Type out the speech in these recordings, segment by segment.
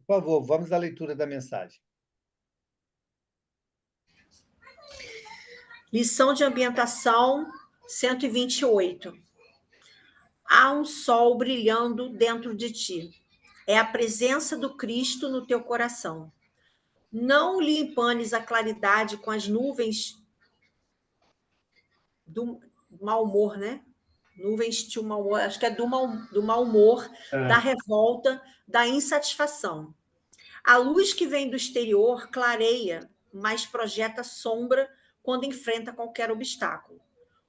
Por favor, vamos à leitura da mensagem. Lição de ambientação 128. Há um sol brilhando dentro de ti. É a presença do Cristo no teu coração. Não lhe empanes a claridade com as nuvens do mau humor, né? Nuvens de mau humor, acho que é do mau humor, da revolta, da insatisfação. A luz que vem do exterior clareia, mas projeta sombra quando enfrenta qualquer obstáculo.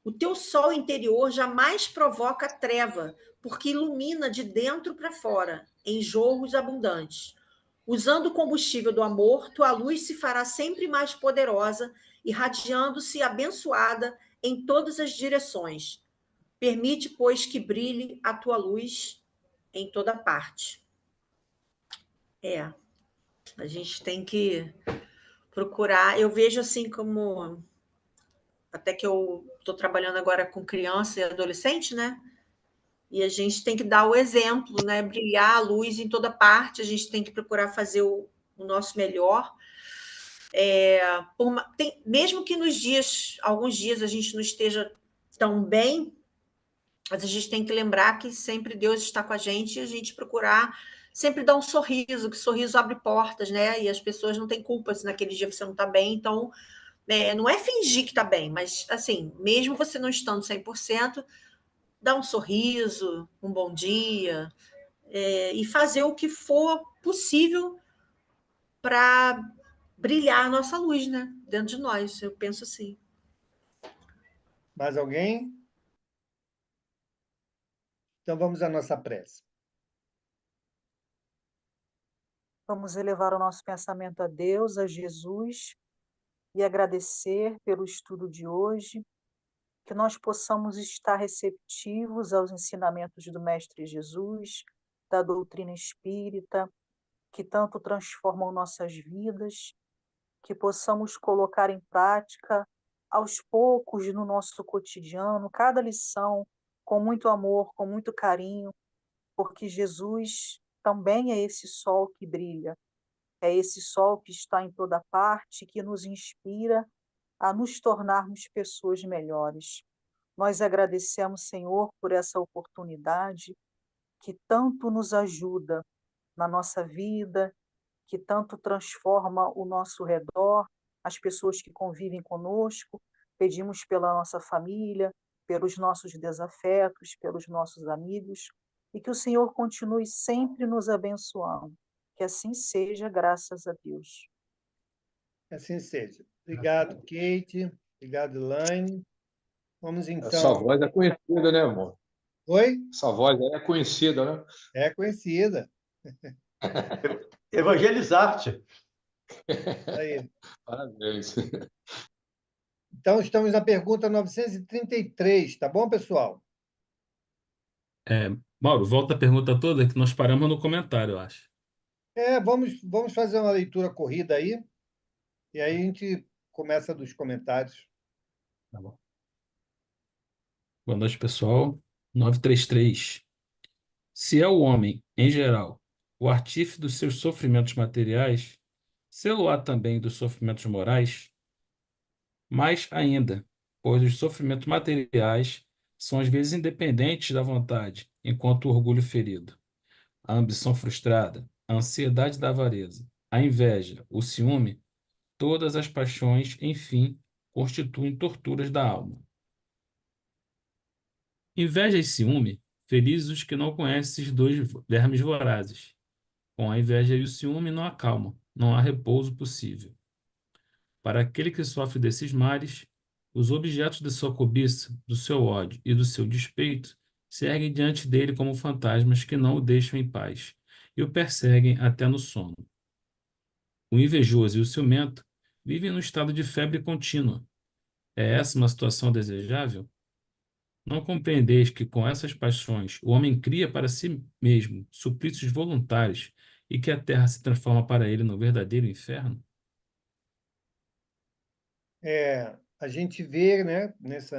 O teu sol interior jamais provoca treva, porque ilumina de dentro para fora, em jorros abundantes. Usando o combustível do amor, tua luz se fará sempre mais poderosa, irradiando-se abençoada em todas as direções. Permite, pois, que brilhe a tua luz em toda parte. A gente tem que procurar. Eu vejo assim como. Até que eu estou trabalhando agora com criança e adolescente, né? E a gente tem que dar o exemplo, né? Brilhar a luz em toda parte, a gente tem que procurar fazer o nosso melhor. Mesmo que alguns dias a gente não esteja tão bem, mas a gente tem que lembrar que sempre Deus está com a gente e a gente procurar sempre dar um sorriso, que sorriso abre portas, né? E as pessoas não têm culpa se naquele dia você não está bem, então não é fingir que está bem, mas assim, mesmo você não estando 100%, dá um sorriso, um bom dia, e fazer o que for possível para brilhar a nossa luz, né? Dentro de nós, eu penso assim. Mais alguém? Então vamos à nossa prece. Vamos elevar o nosso pensamento a Deus, a Jesus, e agradecer pelo estudo de hoje, que nós possamos estar receptivos aos ensinamentos do Mestre Jesus, da doutrina espírita, que tanto transformam nossas vidas, que possamos colocar em prática aos poucos no nosso cotidiano, cada lição, com muito amor, com muito carinho, porque Jesus também é esse sol que brilha, é esse sol que está em toda parte, que nos inspira a nos tornarmos pessoas melhores. Nós agradecemos, Senhor, por essa oportunidade que tanto nos ajuda na nossa vida, que tanto transforma o nosso redor, as pessoas que convivem conosco. Pedimos pela nossa família, pelos nossos desafetos, pelos nossos amigos, e que o Senhor continue sempre nos abençoando. Que assim seja, graças a Deus. Assim seja. Obrigado, Kate. Obrigado, Elaine. Vamos Essa então. voz é conhecida, né, amor? Oi? Essa voz aí é conhecida, né? É conhecida. Evangelizar-te. Aí. Parabéns. Então, estamos na pergunta 933, tá bom, pessoal? Mauro, volta a pergunta toda que nós paramos no comentário, eu acho. Vamos fazer uma leitura corrida aí, e aí a gente começa dos comentários. Tá bom. Boa noite, pessoal. 933. Se é o homem, em geral, o artífice dos seus sofrimentos materiais, sê-lo-á também dos sofrimentos morais? Mais ainda, pois os sofrimentos materiais são às vezes independentes da vontade, enquanto o orgulho ferido, a ambição frustrada, a ansiedade da avareza, a inveja, o ciúme, todas as paixões, enfim, constituem torturas da alma. Inveja e ciúme, felizes os que não conhecem esses dois vermes vorazes. Com a inveja e o ciúme não há calma, não há repouso possível. Para aquele que sofre desses males, os objetos de sua cobiça, do seu ódio e do seu despeito se erguem diante dele como fantasmas que não o deixam em paz e o perseguem até no sono. O invejoso e o ciumento vivem no estado de febre contínua. É essa uma situação desejável? Não compreendeis que com essas paixões o homem cria para si mesmo suplícios voluntários e que a terra se transforma para ele no verdadeiro inferno? A gente vê, né, nesse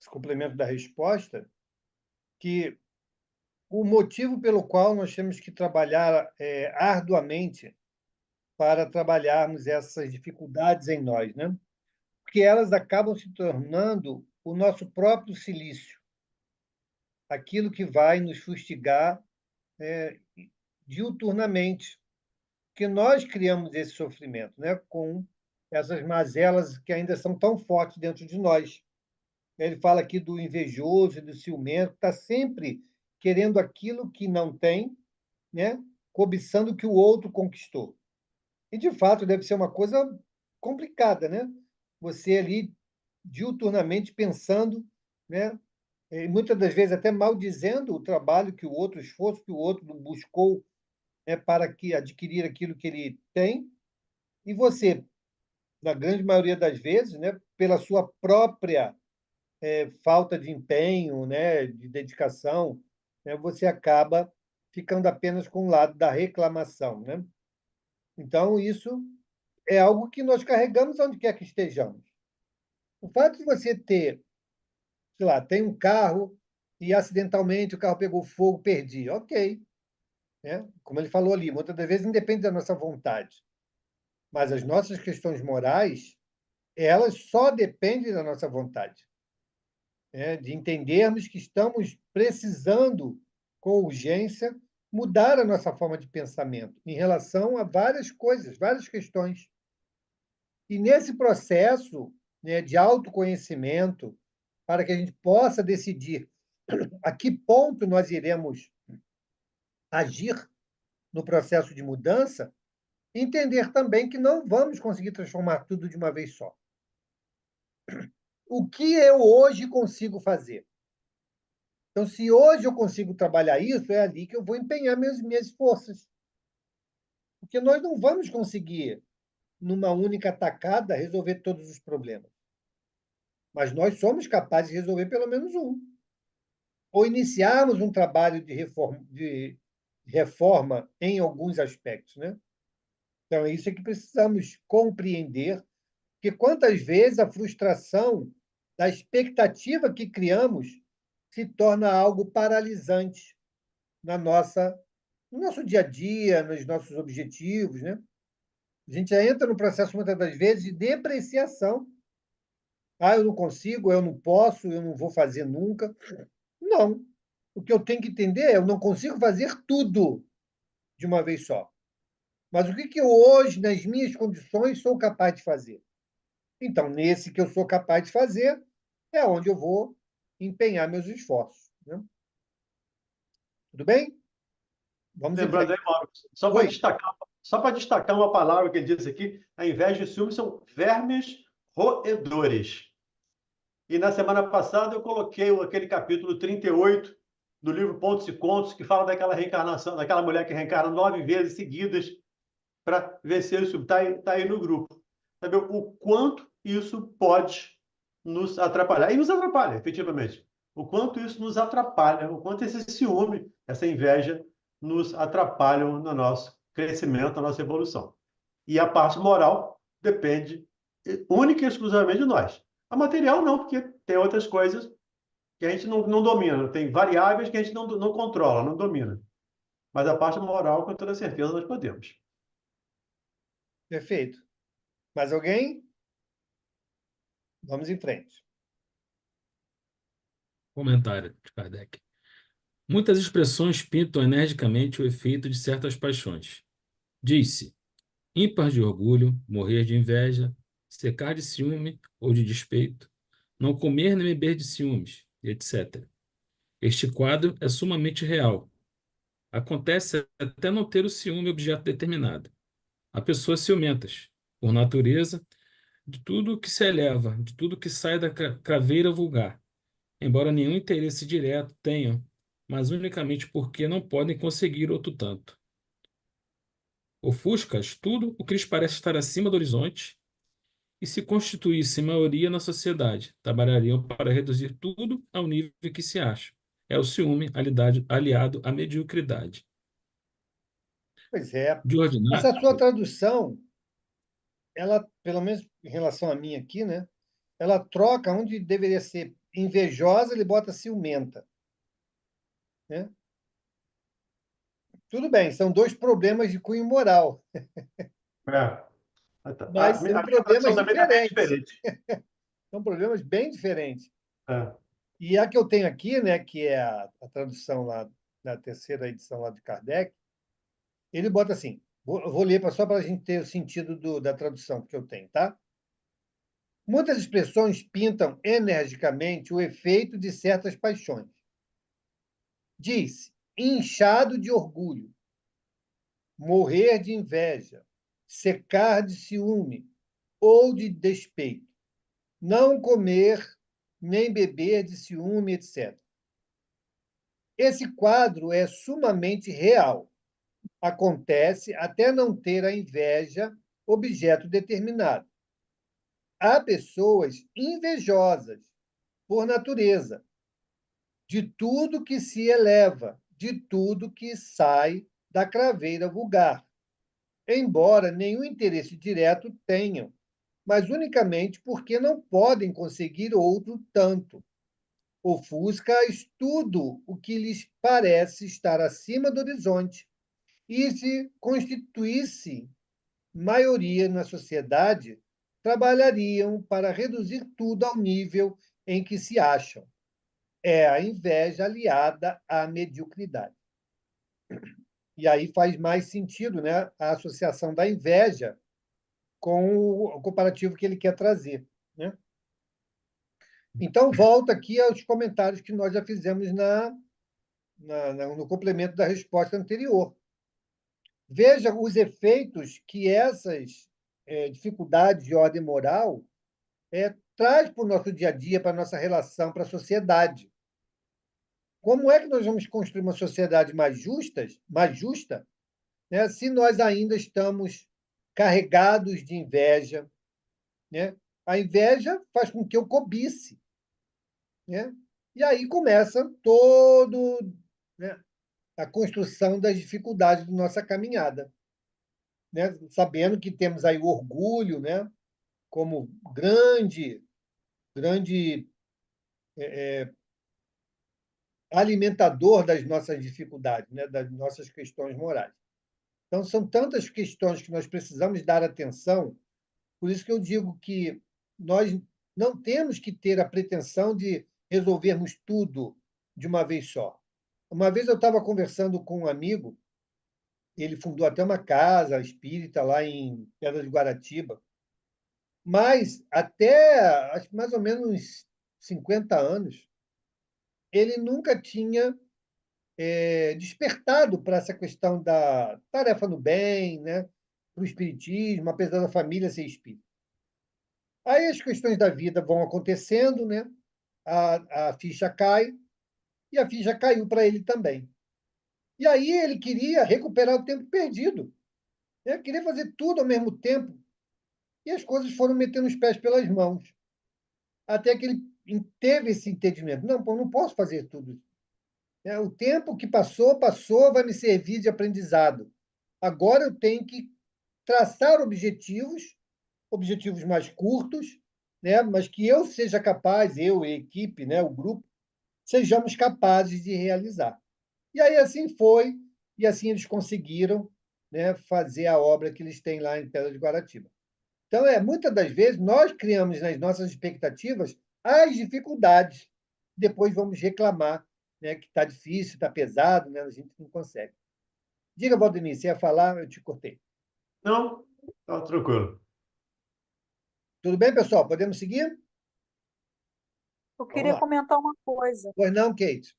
complemento da resposta, que o motivo pelo qual nós temos que trabalhar arduamente para trabalharmos essas dificuldades em nós, né? Porque elas acabam se tornando o nosso próprio silício, aquilo que vai nos fustigar diuturnamente, que nós criamos esse sofrimento, né? Com essas mazelas que ainda são tão fortes dentro de nós. Ele fala aqui do invejoso e do ciumento, que está sempre querendo aquilo que não tem, né? Cobiçando o que o outro conquistou. E, de fato, deve ser uma coisa complicada, né? Você ali, diuturnamente, pensando, né? E muitas das vezes até maldizendo o trabalho que o outro, o esforço que o outro buscou, né, para que adquirir aquilo que ele tem, e você, na grande maioria das vezes, né, pela sua própria falta de empenho, né, de dedicação, né, você acaba ficando apenas com o lado da reclamação, né? Então, isso é algo que nós carregamos onde quer que estejamos. O fato de você ter, sei lá, tem um carro e acidentalmente o carro pegou fogo, perdi. Ok, né? Como ele falou ali, muitas das vezes independe da nossa vontade. Mas as nossas questões morais, elas só dependem da nossa vontade, né? De entendermos que estamos precisando, com urgência, mudar a nossa forma de pensamento em relação a várias coisas, várias questões. E nesse processo, né, de autoconhecimento, para que a gente possa decidir a que ponto nós iremos agir no processo de mudança, entender também que não vamos conseguir transformar tudo de uma vez só. O que eu hoje consigo fazer? Então, se hoje eu consigo trabalhar isso, é ali que eu vou empenhar minhas forças. Porque nós não vamos conseguir, numa única tacada, resolver todos os problemas. Mas nós somos capazes de resolver pelo menos um. Ou iniciarmos um trabalho de reforma em alguns aspectos, né? Então, é isso que precisamos compreender, que quantas vezes a frustração da expectativa que criamos se torna algo paralisante no nosso dia a dia, nos nossos objetivos, né? A gente já entra no processo, muitas das vezes, de depreciação. Ah, eu não consigo, eu não posso, eu não vou fazer nunca. Não. O que eu tenho que entender é eu não consigo fazer tudo de uma vez só. Mas o que que eu hoje, nas minhas condições, sou capaz de fazer? Então, nesse que eu sou capaz de fazer, é onde eu vou empenhar meus esforços, né? Tudo bem? Vamos em Lembrando aí, frente. Mauro, Oi. só para destacar uma palavra que ele diz aqui, ao invés de ciúmes, são vermes roedores. E na semana passada eu coloquei aquele capítulo 38 do livro Pontos e Contos, que fala daquela reencarnação, daquela mulher que reencarna 9 vezes seguidas para vencer o ciúme. Tá aí no grupo. Saber o quanto isso pode nos atrapalhar. E nos atrapalha, efetivamente. O quanto isso nos atrapalha, o quanto esse ciúme, essa inveja, nos atrapalham no nosso crescimento, na nossa evolução. E a parte moral depende única e exclusivamente de nós. A material não, porque tem outras coisas que a gente não domina, tem variáveis que a gente não controla, não domina. Mas a parte moral, com toda certeza, nós podemos. Perfeito. Mais alguém? Vamos em frente. Comentário de Kardec. Muitas expressões pintam energicamente o efeito de certas paixões. Diz-se: ímpar de orgulho, morrer de inveja, secar de ciúme ou de despeito, não comer nem beber de ciúmes, etc. Este quadro é sumamente real. Acontece até não ter o ciúme objeto determinado. Há pessoas ciumentas, por natureza, de tudo que se eleva, de tudo que sai da caveira vulgar, embora nenhum interesse direto tenham, mas unicamente porque não podem conseguir outro tanto. Ofuscas tudo o que lhes parece estar acima do horizonte e se constituíssem maioria na sociedade, trabalhariam para reduzir tudo ao nível que se acha. É o ciúme aliado à mediocridade. Pois é. De ordinário, Essa sua tradução, ela, pelo menos em relação a mim aqui, né? Ela troca onde deveria ser invejosa, ele bota ciumenta, né? Tudo bem, são dois problemas de cunho moral, É. mas A são minha problemas tradução também está bem diferentes. diferente. São problemas bem diferentes. É. E a que eu tenho aqui, né, que é a tradução lá da terceira edição lá de Kardec, ele bota assim, vou ler só para a gente ter o sentido da tradução que eu tenho, tá? Muitas expressões pintam energicamente o efeito de certas paixões. Diz, inchado de orgulho, morrer de inveja, secar de ciúme ou de despeito, não comer nem beber de ciúme, etc. Esse quadro é sumamente real. Acontece até não ter a inveja objeto determinado. Há pessoas invejosas, por natureza, de tudo que se eleva, de tudo que sai da craveira vulgar, embora nenhum interesse direto tenham, mas unicamente porque não podem conseguir outro tanto. Ofusca-as tudo o que lhes parece estar acima do horizonte e, se constituísse maioria na sociedade, trabalhariam para reduzir tudo ao nível em que se acham. É a inveja aliada à mediocridade. E aí faz mais sentido, né, a associação da inveja com o comparativo que ele quer trazer, né? Então, volta aqui aos comentários que nós já fizemos no complemento da resposta anterior. Veja os efeitos que essas dificuldades de ordem moral traz para o nosso dia a dia, para a nossa relação, para a sociedade. Como é que nós vamos construir uma sociedade mais justa, né, se nós ainda estamos carregados de inveja, né? A inveja faz com que eu cobice, né? E aí começa todo, né, a construção das dificuldades da nossa caminhada, né? Sabendo que temos aí o orgulho, né, como grande alimentador das nossas dificuldades, né, das nossas questões morais. Então, são tantas questões que nós precisamos dar atenção, por isso que eu digo que nós não temos que ter a pretensão de resolvermos tudo de uma vez só. Uma vez eu estava conversando com um amigo, ele fundou até uma casa espírita lá em Pedra de Guaratiba, mas até acho que mais ou menos uns 50 anos, ele nunca tinha despertado para essa questão da tarefa no bem, né? Para o espiritismo, apesar da família ser espírita. Aí as questões da vida vão acontecendo, né? A ficha cai, e a ficha caiu para ele também. E aí ele queria recuperar o tempo perdido, né? Queria fazer tudo ao mesmo tempo, e as coisas foram metendo os pés pelas mãos, até que ele teve esse entendimento. Não, pô, não posso fazer tudo isso. O tempo que passou, vai me servir de aprendizado. Agora eu tenho que traçar objetivos mais curtos, né, mas que eu seja capaz, eu, a equipe, né, o grupo, sejamos capazes de realizar. E aí assim foi, e assim eles conseguiram, né, fazer a obra que eles têm lá em Pedra de Guaratiba. Então, muitas das vezes, nós criamos nas nossas expectativas as dificuldades, depois vamos reclamar, né, que está difícil, está pesado, né, a gente não consegue. Diga, Valdemir, você ia falar, eu te cortei. Não, está tranquilo. Tudo bem, pessoal? Podemos seguir? Eu Vamos queria lá. comentar uma coisa. Pois não, Kate?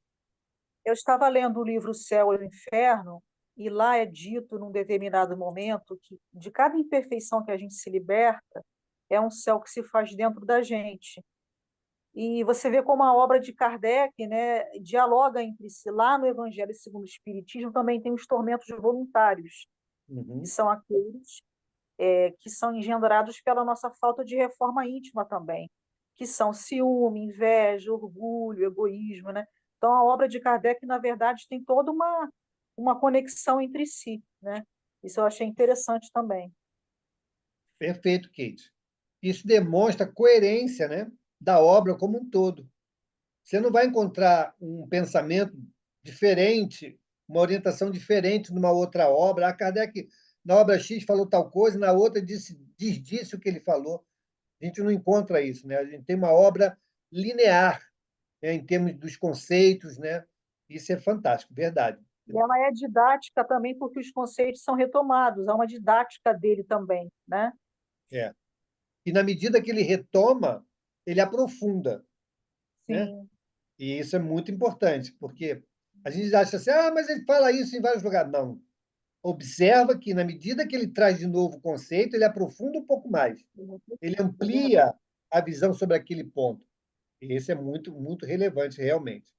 Eu estava lendo o livro O Céu e o Inferno, e lá é dito, num determinado momento, que de cada imperfeição que a gente se liberta, é um céu que se faz dentro da gente. E você vê como a obra de Kardec, né, dialoga entre si. Lá no Evangelho segundo o Espiritismo também tem os tormentos voluntários, que Uhum. são aqueles que são engendrados pela nossa falta de reforma íntima também, que são ciúme, inveja, orgulho, egoísmo, né? Então, a obra de Kardec, na verdade, tem toda uma conexão entre si, né? Isso eu achei interessante também. Perfeito, Kate. Isso demonstra a coerência, né, da obra como um todo. Você não vai encontrar um pensamento diferente uma orientação diferente numa outra obra. A Kardec, na obra X, falou tal coisa, na outra disse o que ele falou. A gente não encontra isso, né? A gente tem uma obra linear, né, em termos dos conceitos, né? Isso é fantástico, verdade. E ela é didática também, porque os conceitos são retomados, há uma didática dele também, né? É. E na medida que ele retoma, ele aprofunda, né? Sim, E isso é muito importante, porque a gente acha assim, mas ele fala isso em vários lugares. Não. Observa que, na medida que ele traz de novo o conceito, ele aprofunda um pouco mais. Ele é verdade. amplia a visão sobre aquele ponto. E isso é muito, muito relevante, realmente.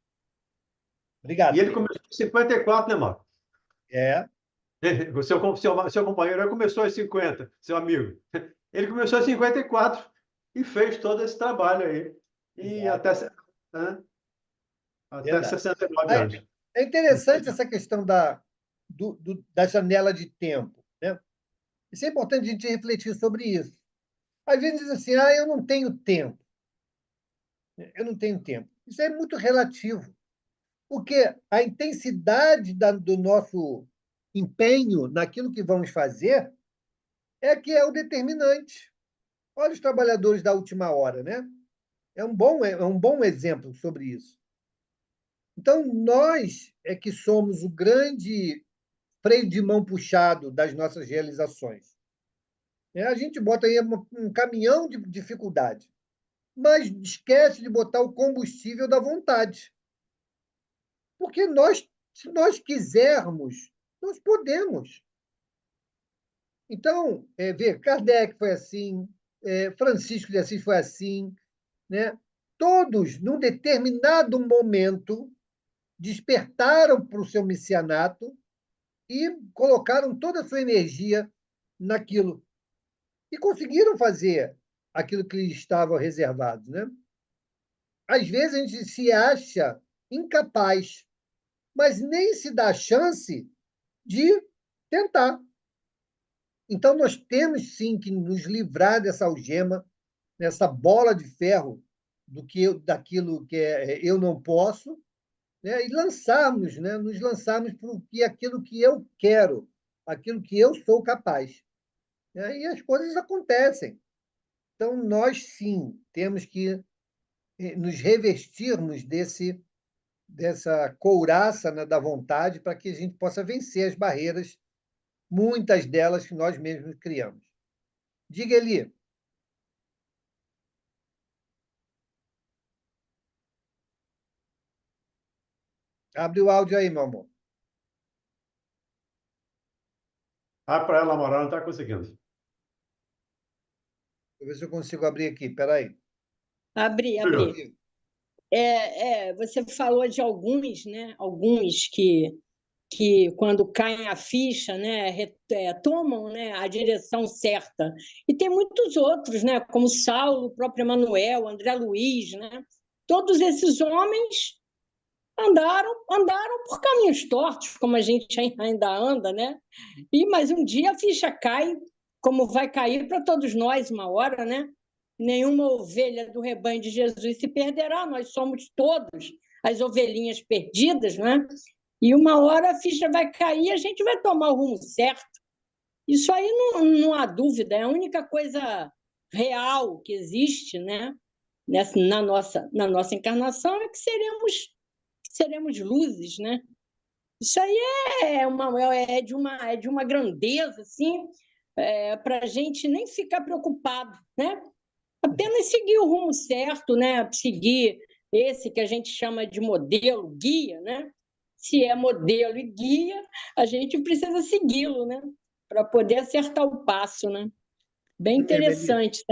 Obrigado, E ele Felipe. começou em 54, né, Marco? É, O seu companheiro começou em 50, seu amigo. Ele começou em 54 e fez todo esse trabalho aí. E exato, até verdade. 69 anos. É interessante essa questão da janela de tempo, né? Isso é importante a gente refletir sobre isso. Às vezes diz assim, eu não tenho tempo. Eu não tenho tempo. Isso é muito relativo, porque a intensidade do nosso empenho naquilo que vamos fazer é que é o determinante. Olha os trabalhadores da última hora, né? É um bom exemplo sobre isso. Então, nós é que somos o grande freio de mão puxado das nossas realizações. A gente bota aí um caminhão de dificuldade, mas esquece de botar o combustível da vontade. Porque se nós quisermos, nós podemos. Então, Kardec foi assim, Francisco de Assis foi assim, né? Todos, num determinado momento, despertaram para o seu missianato e colocaram toda a sua energia naquilo. E conseguiram fazer aquilo que lhes estava reservado, né? Às vezes a gente se acha incapaz, mas nem se dá a chance de tentar. Então, nós temos sim que nos livrar dessa algema, dessa bola de ferro daquilo que eu não posso, né? E lançarmos, né? Nos lançarmos para aquilo que eu quero, aquilo que eu sou capaz, né? E as coisas acontecem. Então, nós sim temos que nos revestirmos dessa couraça, né, da vontade para que a gente possa vencer as barreiras, muitas delas que nós mesmos criamos. Diga, Eli. Abre o áudio aí, meu amor. Para ela morar, não está conseguindo. Deixa eu ver se eu consigo abrir aqui. Espera aí. Abri. Você falou de alguns, né? Alguns que quando caem a ficha, né, tomam, né, a direção certa. E tem muitos outros, né, como Saulo, o próprio Emanuel, André Luiz, né? Todos esses homens andaram por caminhos tortos, como a gente ainda anda, né? Mas um dia a ficha cai, como vai cair para todos nós uma hora, né? Nenhuma ovelha do rebanho de Jesus se perderá, nós somos todos as ovelhinhas perdidas, né? E uma hora a ficha vai cair e a gente vai tomar o rumo certo. Isso aí não há dúvida, é a única coisa real que existe, né? Na nossa encarnação é que seremos luzes, né? Isso aí é de uma grandeza, assim, para a gente nem ficar preocupado, né? Apenas seguir o rumo certo, né? Seguir esse que a gente chama de modelo, guia, né? Se é modelo e guia, a gente precisa segui-lo, né? Para poder acertar o passo, né? Bem interessante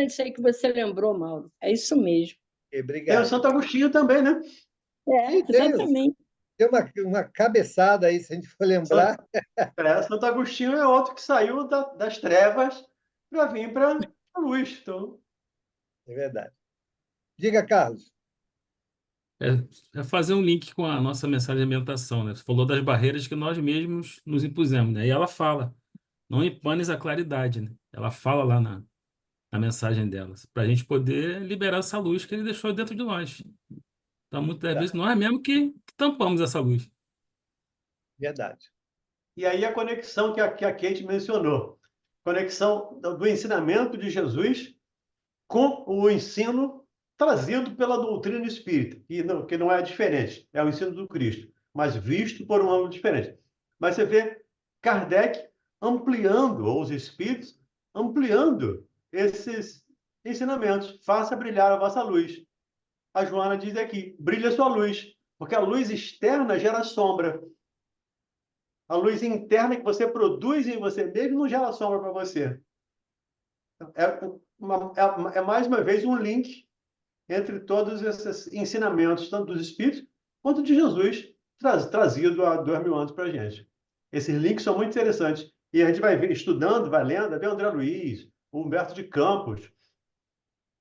isso aí que você lembrou, Mauro. É isso mesmo. Tem o Obrigado. Santo Agostinho também, né? Exatamente. Tem uma cabeçada aí, se a gente for lembrar. Santo Agostinho é outro que saiu das trevas para vir para a luz. Então, É verdade. Diga, Carlos. É fazer um link com a nossa mensagem de ambientação, né? Você falou das barreiras que nós mesmos nos impusemos, né? E ela fala, não empanes a claridade, né? Ela fala lá na mensagem dela, para a gente poder liberar essa luz que ele deixou dentro de nós. Então, muitas vezes, nós mesmos que tampamos essa luz. Verdade. E aí a conexão que a Kate mencionou. Conexão do ensinamento de Jesus com o ensino trazido pela doutrina espírita, que não é diferente, é o ensino do Cristo, mas visto por um ângulo diferente. Mas você vê Kardec ampliando, ou os espíritos ampliando esses ensinamentos. Faça brilhar a vossa luz. A Joana diz aqui, brilha a sua luz, porque a luz externa gera sombra. A luz interna que você produz em você mesmo não gera sombra para você. É mais uma vez um link entre todos esses ensinamentos, tanto dos Espíritos quanto de Jesus, trazido há 2000 anos para a gente. Esses links são muito interessantes. E a gente vai ver, estudando, vai lendo, vê André Luiz, Humberto de Campos.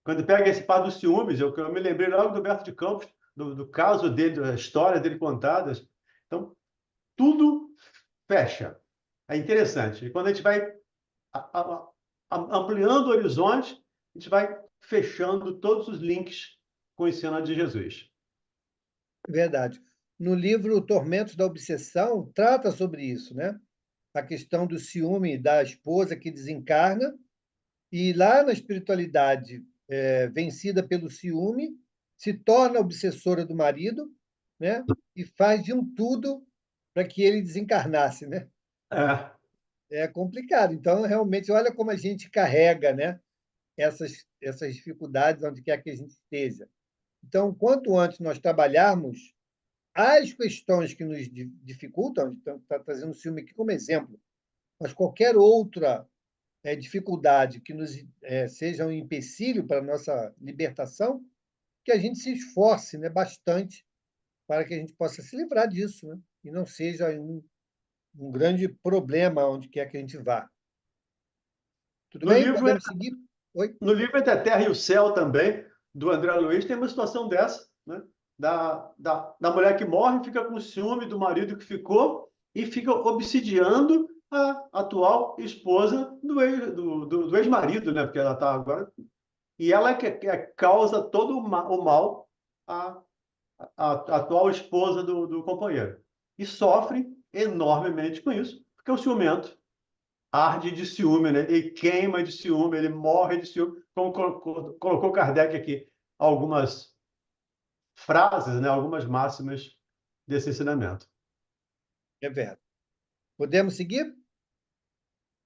Quando pega esse par dos ciúmes, eu me lembrei logo do Humberto de Campos, do caso dele, da história dele contadas. Então, tudo fecha. É interessante. E quando a gente vai ampliando o horizonte, a gente vai fechando todos os links com o ensino de Jesus. Verdade. No livro Tormentos da Obsessão, trata sobre isso, né? A questão do ciúme da esposa que desencarna, e lá na espiritualidade, vencida pelo ciúme, se torna obsessora do marido, né? E faz de um tudo para que ele desencarnasse, né? É. É complicado. Então, realmente, olha como a gente carrega, né? Essas dificuldades onde quer que a gente esteja. Então, quanto antes nós trabalharmos as questões que nos dificultam, então, está trazendo o ciúme aqui como exemplo, mas qualquer outra dificuldade que nos seja um empecilho para a nossa libertação, que a gente se esforce, né, bastante para que a gente possa se livrar disso, né, e não seja um grande problema onde quer que a gente vá. Tudo No bem? livro, Podemos seguir? Oi? no livro Entre a Terra e o Céu também, do André Luiz, tem uma situação dessa, né? Da mulher que morre, fica com ciúme do marido que ficou e fica obsidiando a atual esposa do ex-marido, né? Porque ela está agora. E ela é que causa todo o mal à atual esposa do companheiro. E sofre enormemente com isso, porque o ciumento arde de ciúme, né? Ele queima de ciúme, ele morre de ciúme. Como colocou Kardec aqui, algumas frases, né? Algumas máximas desse ensinamento. É verdade. Podemos seguir?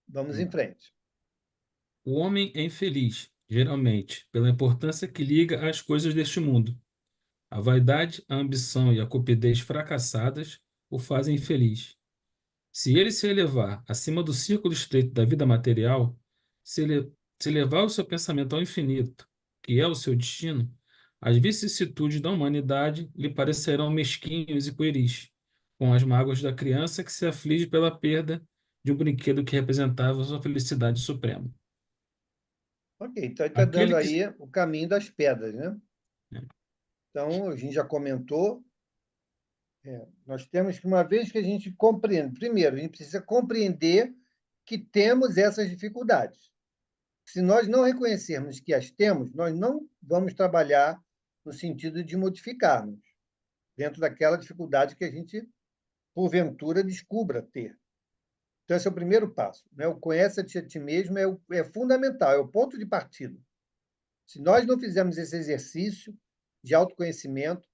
Vamos em frente. O homem é infeliz, geralmente, pela importância que liga às coisas deste mundo. A vaidade, a ambição e a cupidez fracassadas o fazem infeliz. Se ele se elevar acima do círculo estreito da vida material, se levar o seu pensamento ao infinito, que é o seu destino, as vicissitudes da humanidade lhe parecerão mesquinhos e pueris, com as mágoas da criança que se aflige pela perda de um brinquedo que representava sua felicidade suprema. Ok, então ele está Aquele dando que... aí o caminho das pedras, né? Então, a gente já comentou, nós temos que, uma vez que a gente compreende, primeiro, a gente precisa compreender que temos essas dificuldades. Se nós não reconhecermos que as temos, nós não vamos trabalhar no sentido de modificarmos dentro daquela dificuldade que a gente, porventura, descubra ter. Então, esse é o primeiro passo, né? O conhece-te a ti mesmo é fundamental, é o ponto de partida. Se nós não fizermos esse exercício de autoconhecimento,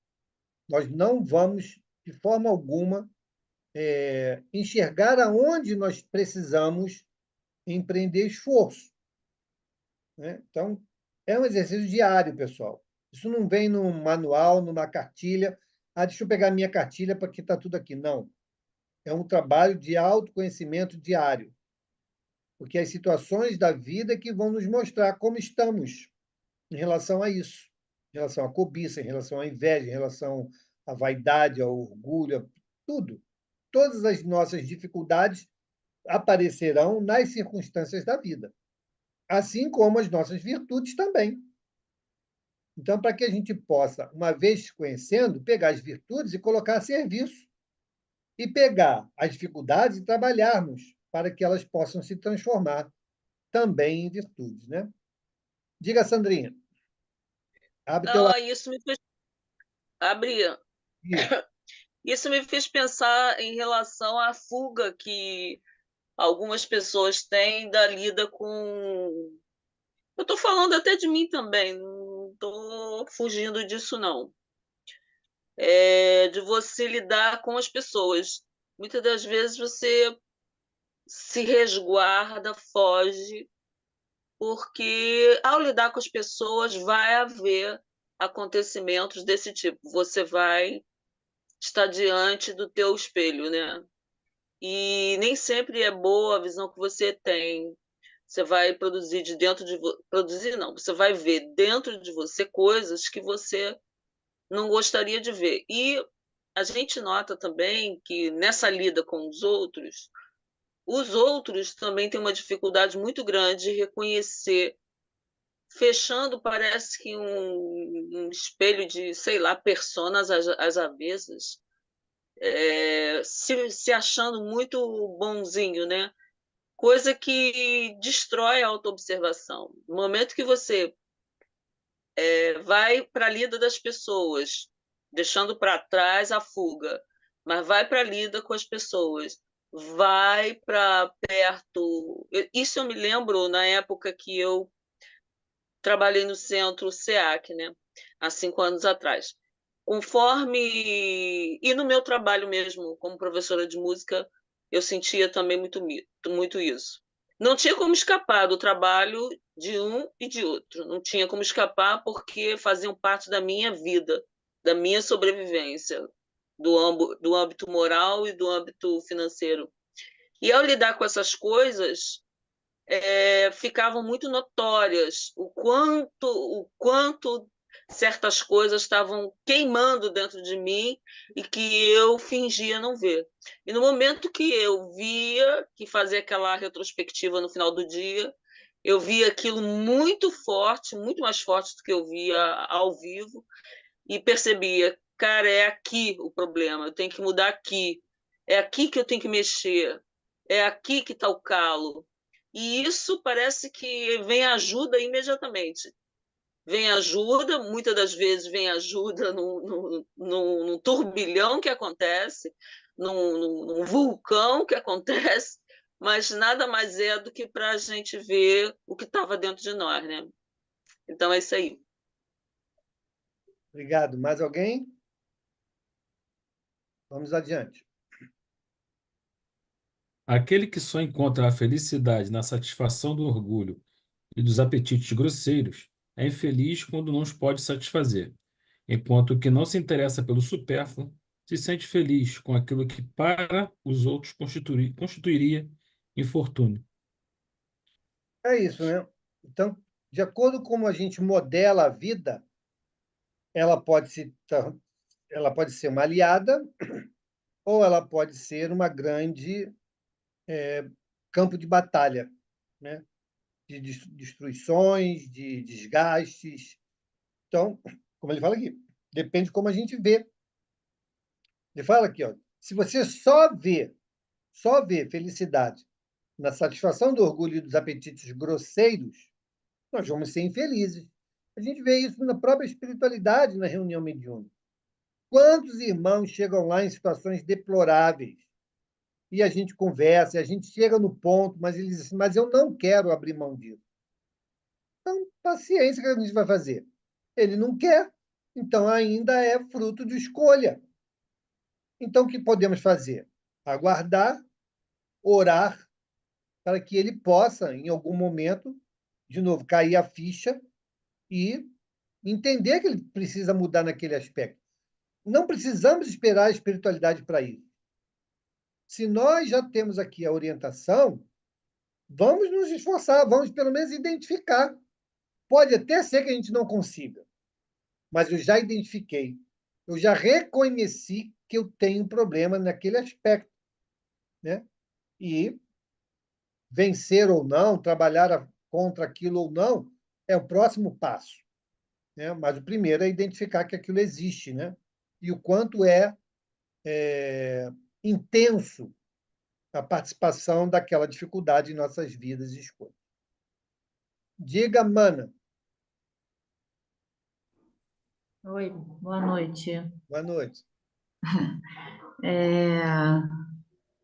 nós não vamos, de forma alguma, enxergar aonde nós precisamos empreender esforço, né? Então, é um exercício diário, pessoal. Isso não vem num manual, numa cartilha. Ah, deixa eu pegar minha cartilha porque está tudo aqui. Não. É um trabalho de autoconhecimento diário. Porque as situações da vida que vão nos mostrar como estamos em relação a isso, em relação à cobiça, em relação à inveja, em relação à vaidade, ao orgulho, a tudo. Todas as nossas dificuldades aparecerão nas circunstâncias da vida, assim como as nossas virtudes também. Então, para que a gente possa, uma vez conhecendo, pegar as virtudes e colocar a serviço, e pegar as dificuldades e trabalharmos para que elas possam se transformar também em virtudes, né? Diga, Sandrinha. Abre teu Isso me fez. Abre. isso. Isso me fez pensar em relação à fuga que algumas pessoas têm da lida com. Eu estou falando até de mim também, não estou fugindo disso, não. De você lidar com as pessoas. Muitas das vezes você se resguarda, foge, porque ao lidar com as pessoas vai haver acontecimentos desse tipo. Você vai estar diante do teu espelho, né? E nem sempre é boa a visão que você tem. Você vai produzir de dentro de produzir não, você vai ver dentro de você coisas que você não gostaria de ver. E a gente nota também que nessa lida com os outros também têm uma dificuldade muito grande de reconhecer, fechando, parece que um espelho de, sei lá, personas às avessas, se achando muito bonzinho, né? Coisa que destrói a autoobservação. No momento que você vai para a lida das pessoas, deixando para trás a fuga, mas vai para a lida com as pessoas, vai para perto. Isso eu me lembro na época que eu trabalhei no centro SEAC, né? Há 5 anos atrás. Conforme. E no meu trabalho mesmo, como professora de música, eu sentia também muito isso. Não tinha como escapar do trabalho de um e de outro. Não tinha como escapar porque faziam parte da minha vida, da minha sobrevivência, do âmbito moral e do âmbito financeiro. E ao lidar com essas coisas, ficavam muito notórias o quanto certas coisas estavam queimando dentro de mim e que eu fingia não ver. E no momento que eu via, que fazia aquela retrospectiva no final do dia, eu via aquilo muito forte, muito mais forte do que eu via ao vivo, e percebia, cara, é aqui o problema, eu tenho que mudar aqui, é aqui que eu tenho que mexer, é aqui que está o calo. E isso parece que vem ajuda imediatamente. Vem ajuda, muitas das vezes vem ajuda num turbilhão que acontece, num vulcão que acontece, mas nada mais é do que para a gente ver o que estava dentro de nós, né? Então é isso aí. Obrigado. Mais alguém? Vamos adiante. Aquele que só encontra a felicidade na satisfação do orgulho e dos apetites grosseiros é infeliz quando não os pode satisfazer, enquanto o que não se interessa pelo supérfluo se sente feliz com aquilo que para os outros constituiria infortúnio. É isso, né? Então, de acordo com como a gente modela a vida, ela pode ela pode ser uma aliada ou ela pode ser uma grande campo de batalha, né? De destruições, de desgastes. Então, como ele fala aqui, depende de como a gente vê. Ele fala aqui, ó, se você só vê felicidade na satisfação do orgulho e dos apetites grosseiros, nós vamos ser infelizes. A gente vê isso na própria espiritualidade, na reunião mediúnica. Quantos irmãos chegam lá em situações deploráveis e a gente conversa, e a gente chega no ponto, mas eles dizem, mas eu não quero abrir mão disso. Então, paciência que a gente vai fazer. Ele não quer, então ainda é fruto de escolha. Então, o que podemos fazer? Aguardar, orar, para que ele possa, em algum momento, de novo, cair a ficha e entender que ele precisa mudar naquele aspecto. Não precisamos esperar a espiritualidade para isso. Se nós já temos aqui a orientação, vamos nos esforçar, vamos pelo menos identificar. Pode até ser que a gente não consiga, mas eu já identifiquei, eu já reconheci que eu tenho um problema naquele aspecto, né? E vencer ou não, trabalhar contra aquilo ou não, é o próximo passo, né? Mas o primeiro é identificar que aquilo existe, né? E o quanto é intenso a participação daquela dificuldade em nossas vidas e escolhas. Diga, Mana. Oi, boa noite. Boa noite.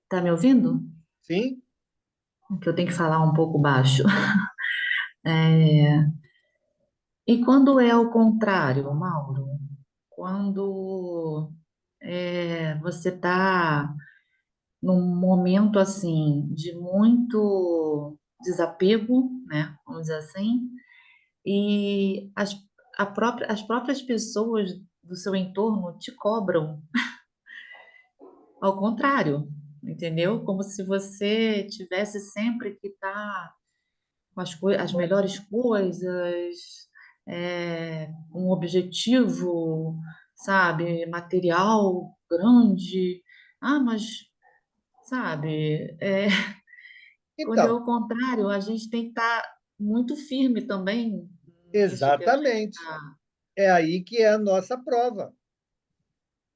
Tá me ouvindo? Sim? Que eu tenho que falar um pouco baixo. É, e quando é o contrário, Mauro? Quando você está num momento assim de muito desapego, né? Vamos dizer assim, e as próprias pessoas do seu entorno te cobram ao contrário, entendeu? Como se você tivesse sempre que estar com as melhores coisas, um objetivo, sabe, material grande. Ah, mas, sabe, quando é Então, o contrário, a gente tem que estar muito firme também nisso que a gente exatamente. está. É aí que é a nossa prova.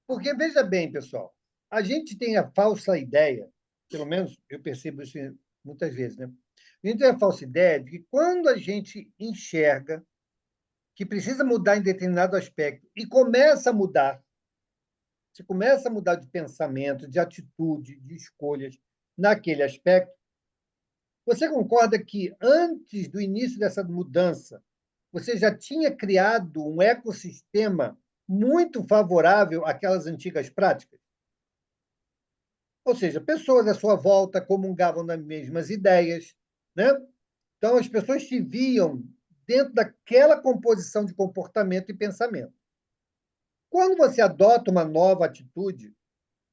Porque, veja bem, pessoal, a gente tem a falsa ideia, pelo menos eu percebo isso muitas vezes, né? A gente tem a falsa ideia de que quando a gente enxerga que precisa mudar em determinado aspecto e começa a mudar, você começa a mudar de pensamento, de atitude, de escolhas naquele aspecto, você concorda que antes do início dessa mudança, você já tinha criado um ecossistema muito favorável àquelas antigas práticas? Ou seja, pessoas à sua volta comungavam das mesmas ideias, né? Então, as pessoas se viam dentro daquela composição de comportamento e pensamento. Quando você adota uma nova atitude,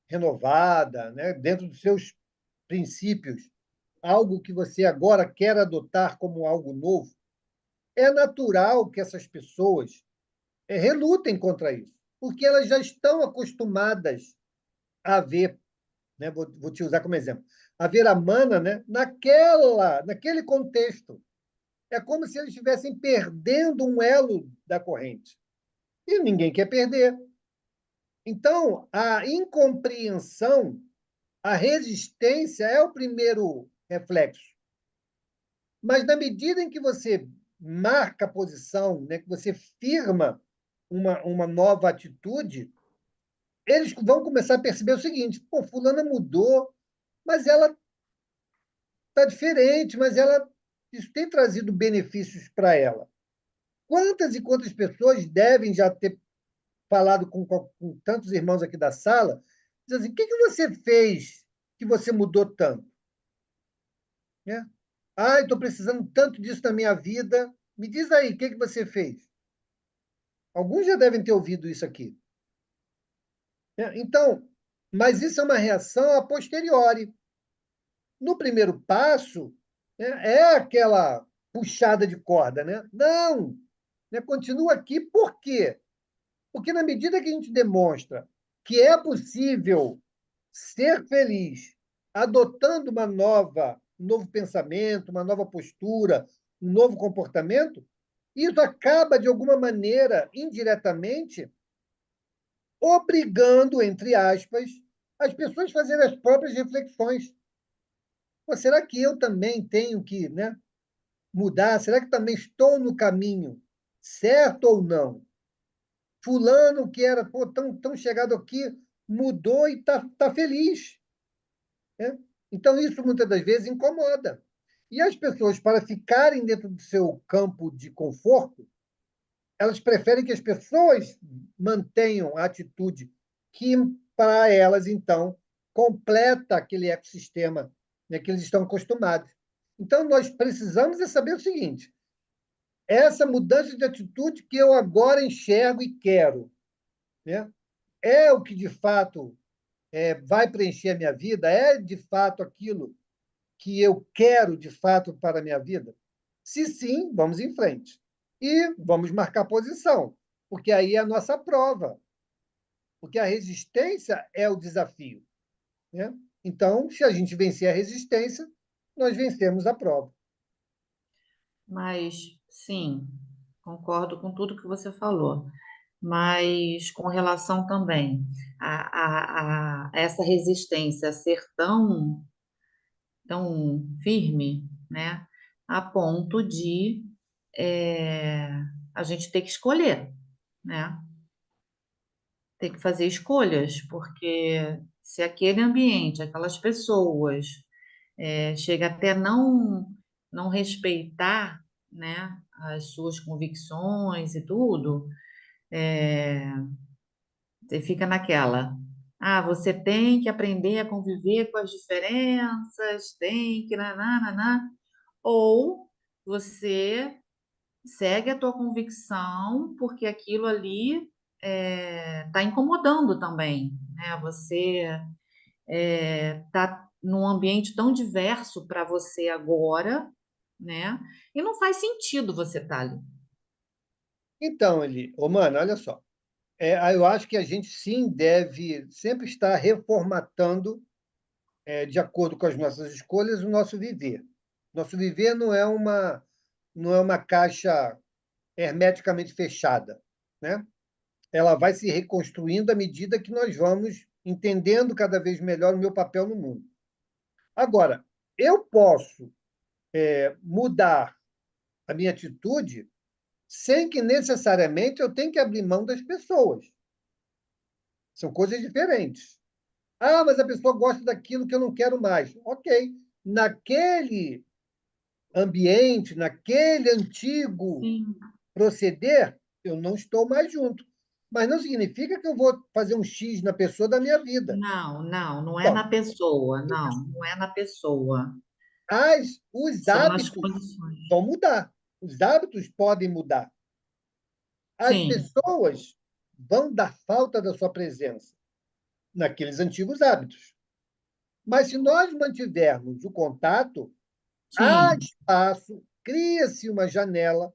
renovada, né, dentro dos seus princípios, algo que você agora quer adotar como algo novo, é natural que essas pessoas relutem contra isso, porque elas já estão acostumadas a ver, né, vou te usar como exemplo, a ver a mana, né, naquele contexto. É como se eles estivessem perdendo um elo da corrente. E ninguém quer perder. Então, a incompreensão, a resistência é o primeiro reflexo. Mas, na medida em que você marca a posição, né, que você firma uma nova atitude, eles vão começar a perceber o seguinte: pô, fulana mudou, mas ela está diferente, mas isso tem trazido benefícios para ela. Quantas e quantas pessoas devem já ter falado com tantos irmãos aqui da sala, diz assim, o que você fez que você mudou tanto? Né? Ah, estou precisando tanto disso na minha vida. Me diz aí, o que você fez? Alguns já devem ter ouvido isso aqui. Né? Então, mas isso é uma reação a posteriori. No primeiro passo, né, é aquela puxada de corda, né? Não, né? Continua aqui, por quê? Porque na medida que a gente demonstra que é possível ser feliz adotando um novo pensamento, uma nova postura, um novo comportamento, isso acaba, de alguma maneira, indiretamente, obrigando, entre aspas, as pessoas a fazerem as próprias reflexões. Pô, será que eu também tenho que, né, mudar? Será que também estou no caminho certo ou não? Fulano, que era tão chegado aqui, mudou e tá feliz. Né? Então, isso muitas das vezes incomoda. E as pessoas, para ficarem dentro do seu campo de conforto, elas preferem que as pessoas mantenham a atitude que, para elas, então, completa aquele ecossistema, né, que eles estão acostumados. Então, nós precisamos saber o seguinte: essa mudança de atitude que eu agora enxergo e quero, né, é o que, de fato, vai preencher a minha vida? É, de fato, aquilo que eu quero, de fato, para a minha vida? Se sim, vamos em frente. E vamos marcar posição, porque aí é a nossa prova, porque a resistência é o desafio. Né? Então, se a gente vencer a resistência, nós vencemos a prova. Mas, sim, concordo com tudo que você falou. Mas com relação também a essa resistência a ser tão firme, né? A ponto de é, a gente ter que escolher, né? tem que fazer escolhas, porque se aquele ambiente, aquelas pessoas, chega até não respeitar, né, as suas convicções e tudo, você fica naquela. Ah, você tem que aprender a conviver com as diferenças, tem que nananana. Ou você segue a tua convicção, porque aquilo ali está incomodando também, né? Você está num ambiente tão diverso para você agora, né? E não faz sentido você estar ali. Então, Eli, ô, mano, olha só. Eu acho que a gente sim deve sempre estar reformatando, de acordo com as nossas escolhas, o nosso viver. Nosso viver não é uma caixa hermeticamente fechada, né? Ela vai se reconstruindo à medida que nós vamos entendendo cada vez melhor o meu papel no mundo. Agora, eu posso mudar a minha atitude sem que necessariamente eu tenha que abrir mão das pessoas. São coisas diferentes. Ah, mas a pessoa gosta daquilo que eu não quero mais. Ok. Naquele ambiente, naquele antigo Sim. proceder, eu não estou mais junto. Mas não significa que eu vou fazer um X na pessoa da minha vida. Não é Bom, na pessoa, não é na pessoa. os São nas hábitos condições. vão mudar. Os hábitos podem mudar. As Sim, pessoas vão dar falta da sua presença naqueles antigos hábitos. Mas se nós mantivermos o contato, há sim, espaço, cria-se uma janela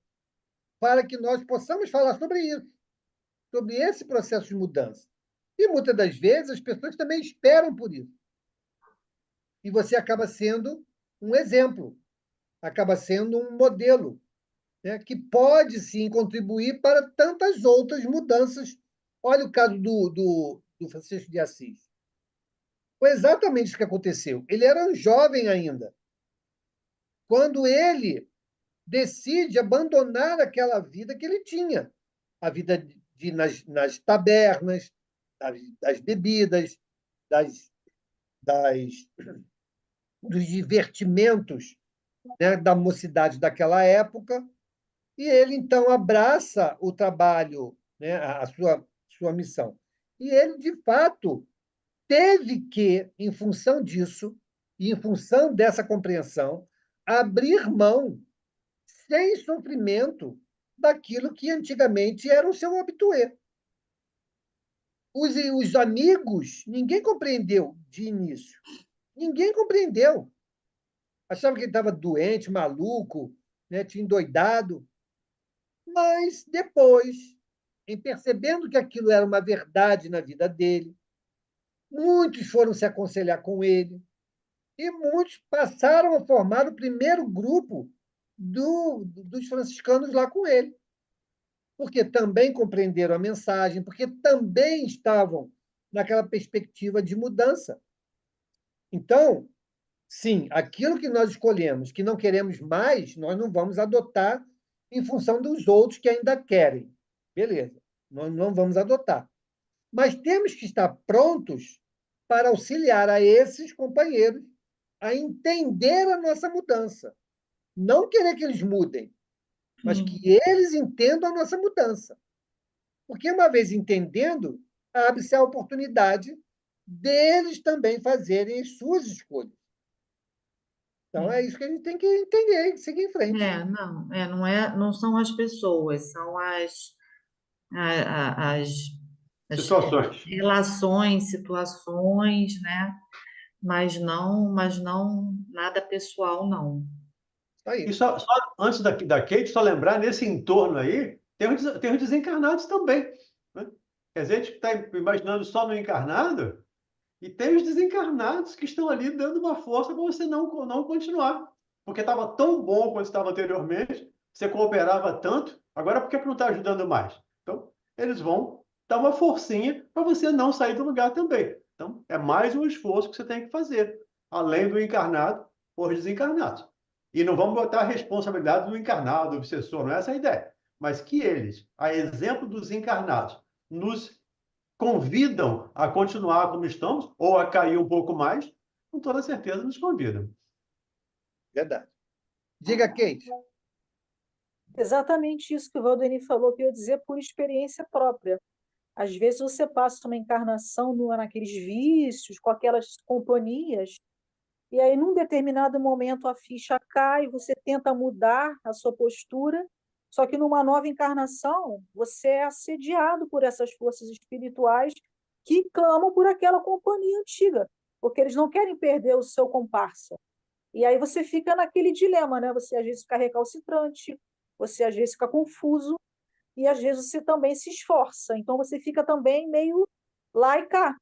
para que nós possamos falar sobre isso, sobre esse processo de mudança. E muitas das vezes as pessoas também esperam por isso. E você acaba sendo um exemplo, acaba sendo um modelo, né, que pode sim contribuir para tantas outras mudanças. Olha o caso do Francisco de Assis. Foi exatamente isso que aconteceu. Ele era um jovem ainda. Quando ele decide abandonar aquela vida que ele tinha, a vida nas tabernas, das bebidas, das, das, dos divertimentos, né, da mocidade daquela época, e ele então abraça o trabalho, né, a sua missão. E ele, de fato, teve que, em função disso, e em função dessa compreensão, abrir mão, sem sofrimento, daquilo que antigamente era o seu habitué. Os amigos, ninguém compreendeu de início. Ninguém compreendeu. Achava que ele estava doente, maluco, né, tinha endoidado. Mas depois, em percebendo que aquilo era uma verdade na vida dele, muitos foram se aconselhar com ele e muitos passaram a formar o primeiro grupo dos franciscanos lá com ele, porque também compreenderam a mensagem, porque também estavam naquela perspectiva de mudança. Então, sim, aquilo que nós escolhemos, que não queremos mais, nós não vamos adotar em função dos outros que ainda querem. Beleza, nós não vamos adotar. Mas temos que estar prontos para auxiliar a esses companheiros a entender a nossa mudança. Não querer que eles mudem, mas que sim. eles entendam a nossa mudança. Porque, uma vez entendendo, abre-se a oportunidade deles também fazerem as suas escolhas. Então, é isso que a gente tem que entender e seguir em frente. Não são as pessoas, são as Situações. relações, situações, né? Mas não nada pessoal, não. Só E isso. só antes da Kate, só lembrar, nesse entorno aí, tem os desencarnados também. Né? Quer dizer, a gente está imaginando só no encarnado, e tem os desencarnados que estão ali dando uma força para você não continuar. Porque estava tão bom quando estava anteriormente, você cooperava tanto, agora por que não está ajudando mais? Então, eles vão dar uma forcinha para você não sair do lugar também. Então, é mais um esforço que você tem que fazer, além do encarnado, por desencarnados. E não vamos botar a responsabilidade do encarnado, do obsessor, não é essa a ideia. Mas que eles, a exemplo dos encarnados, nos convidam a continuar como estamos, ou a cair um pouco mais, com toda certeza nos convidam. Verdade. Diga, Kate. Exatamente isso que o Valdeni falou, que eu ia dizer por experiência própria. Às vezes você passa uma encarnação naqueles vícios, com aquelas companhias, e aí, num determinado momento, a ficha cai, você tenta mudar a sua postura, só que numa nova encarnação, você é assediado por essas forças espirituais que clamam por aquela companhia antiga, porque eles não querem perder o seu comparsa. E aí você fica naquele dilema, né? Você às vezes fica recalcitrante, você às vezes fica confuso, e às vezes você também se esforça. Então você fica também meio lá e cá,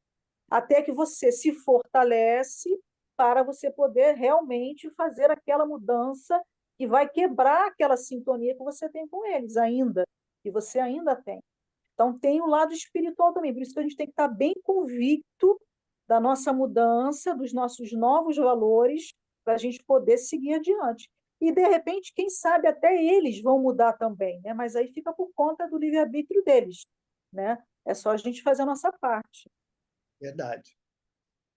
até que você se fortalece para você poder realmente fazer aquela mudança que vai quebrar aquela sintonia que você tem com eles ainda, que você ainda tem. Então tem o lado espiritual também, por isso que a gente tem que estar bem convicto da nossa mudança, dos nossos novos valores, para a gente poder seguir adiante. E, de repente, quem sabe até eles vão mudar também, né? Mas aí fica por conta do livre-arbítrio deles, né? É só a gente fazer a nossa parte. Verdade.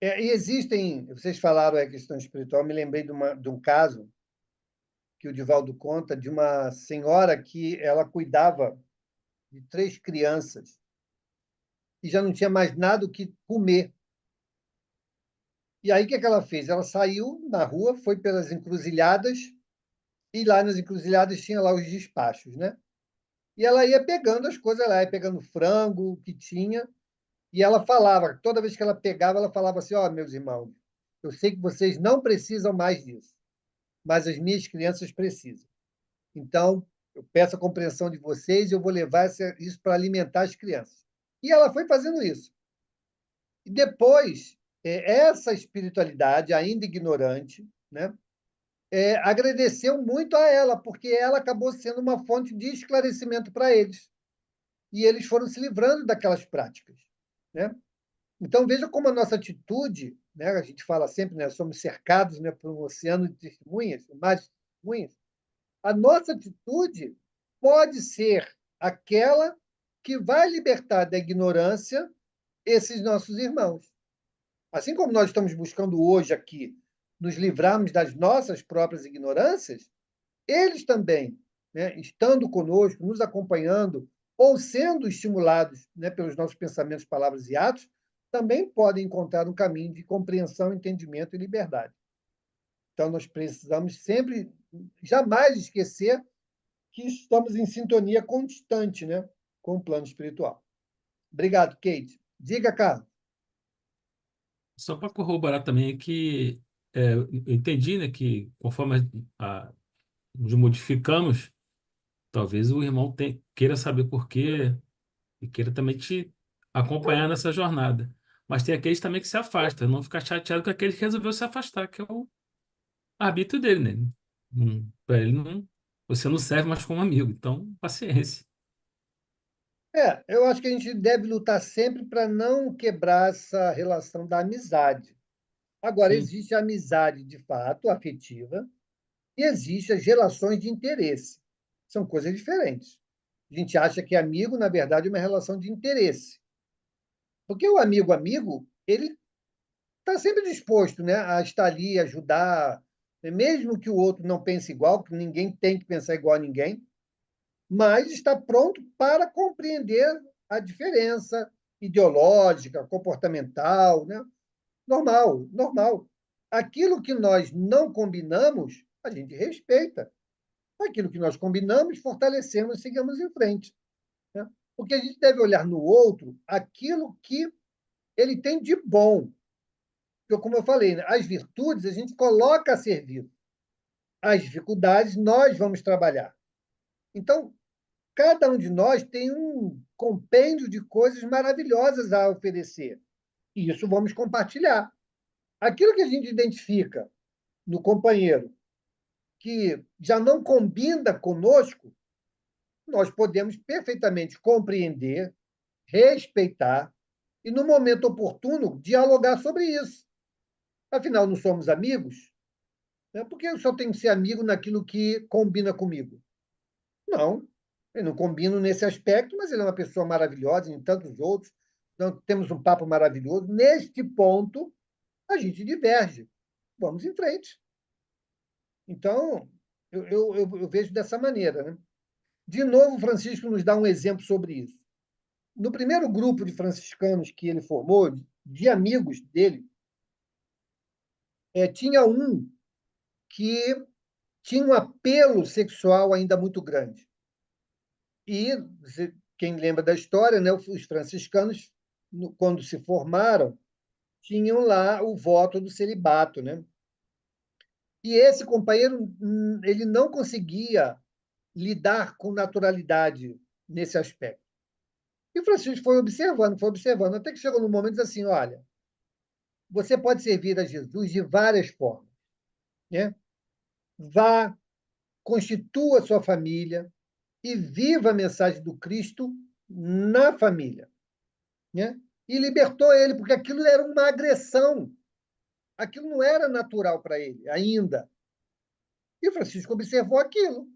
E existem, vocês falaram a questão espiritual, me lembrei de um caso que o Divaldo conta, de uma senhora que ela cuidava de 3 crianças e já não tinha mais nada o que comer. E aí, o que ela fez? Ela saiu na rua, foi pelas encruzilhadas, e lá nas encruzilhadas tinha lá os despachos, né? E ela ia pegando as coisas, ela ia pegando frango, o que tinha, e ela falava, toda vez que ela pegava, ela falava assim: ó, meus irmãos, eu sei que vocês não precisam mais disso, mas as minhas crianças precisam. Então, eu peço a compreensão de vocês e eu vou levar isso para alimentar as crianças. E ela foi fazendo isso. E depois, essa espiritualidade, ainda ignorante, né, agradeceu muito a ela, porque ela acabou sendo uma fonte de esclarecimento para eles. E eles foram se livrando daquelas práticas, né? Então, veja como a nossa atitude, né, a gente fala sempre, né, somos cercados, né, por um oceano de testemunhas, mais testemunhas. A nossa atitude pode ser aquela que vai libertar da ignorância esses nossos irmãos. Assim como nós estamos buscando hoje aqui nos livrarmos das nossas próprias ignorâncias, eles também, né, estando conosco, nos acompanhando, ou sendo estimulados, né, pelos nossos pensamentos, palavras e atos, também podem encontrar um caminho de compreensão, entendimento e liberdade. Então, nós precisamos sempre, jamais esquecer que estamos em sintonia constante, né, com o plano espiritual. Obrigado, Kate. Diga, Carlos. Só para corroborar também que eu entendi, né, que conforme nos modificamos, talvez o irmão queira saber por quê e queira também te acompanhar nessa jornada. Mas tem aqueles também que se afastam, não ficar chateado com aquele que resolveu se afastar, que é o arbítrio dele, né? Para ele não, você não serve mais como amigo, então paciência. Eu acho que a gente deve lutar sempre para não quebrar essa relação da amizade. Agora, Sim, existe a amizade, de fato, afetiva, e existe as relações de interesse. São coisas diferentes. A gente acha que amigo, na verdade, é uma relação de interesse. Porque o amigo, ele está sempre disposto, né, a estar ali, ajudar, né, mesmo que o outro não pense igual, que ninguém tem que pensar igual a ninguém, mas está pronto para compreender a diferença ideológica, comportamental, né? Normal, normal. Aquilo que nós não combinamos, a gente respeita. Aquilo que nós combinamos, fortalecemos e seguimos em frente, né? Porque a gente deve olhar no outro aquilo que ele tem de bom. Porque, como eu falei, né, as virtudes a gente coloca a serviço. As dificuldades nós vamos trabalhar. Então, cada um de nós tem um compêndio de coisas maravilhosas a oferecer. E isso vamos compartilhar. Aquilo que a gente identifica no companheiro que já não combina conosco, nós podemos perfeitamente compreender, respeitar e, no momento oportuno, dialogar sobre isso. Afinal, não somos amigos? Né? Por que eu só tenho que ser amigo naquilo que combina comigo? Não, eu não combino nesse aspecto, mas ele é uma pessoa maravilhosa em tantos outros. Então, temos um papo maravilhoso. Neste ponto, a gente diverge. Vamos em frente. Então, eu vejo dessa maneira, né? De novo, Francisco nos dá um exemplo sobre isso. No primeiro grupo de franciscanos que ele formou, de amigos dele, tinha um que tinha um apelo sexual ainda muito grande. E, quem lembra da história, né, os franciscanos, quando se formaram, tinham lá o voto do celibato, né? E esse companheiro, ele não conseguia lidar com naturalidade nesse aspecto. E o Francisco foi observando, até que chegou num momento e disse assim, olha, você pode servir a Jesus de várias formas, né? Vá, constitua sua família e viva a mensagem do Cristo na família, né? E libertou ele, porque aquilo era uma agressão. Aquilo não era natural para ele ainda. E o Francisco observou aquilo.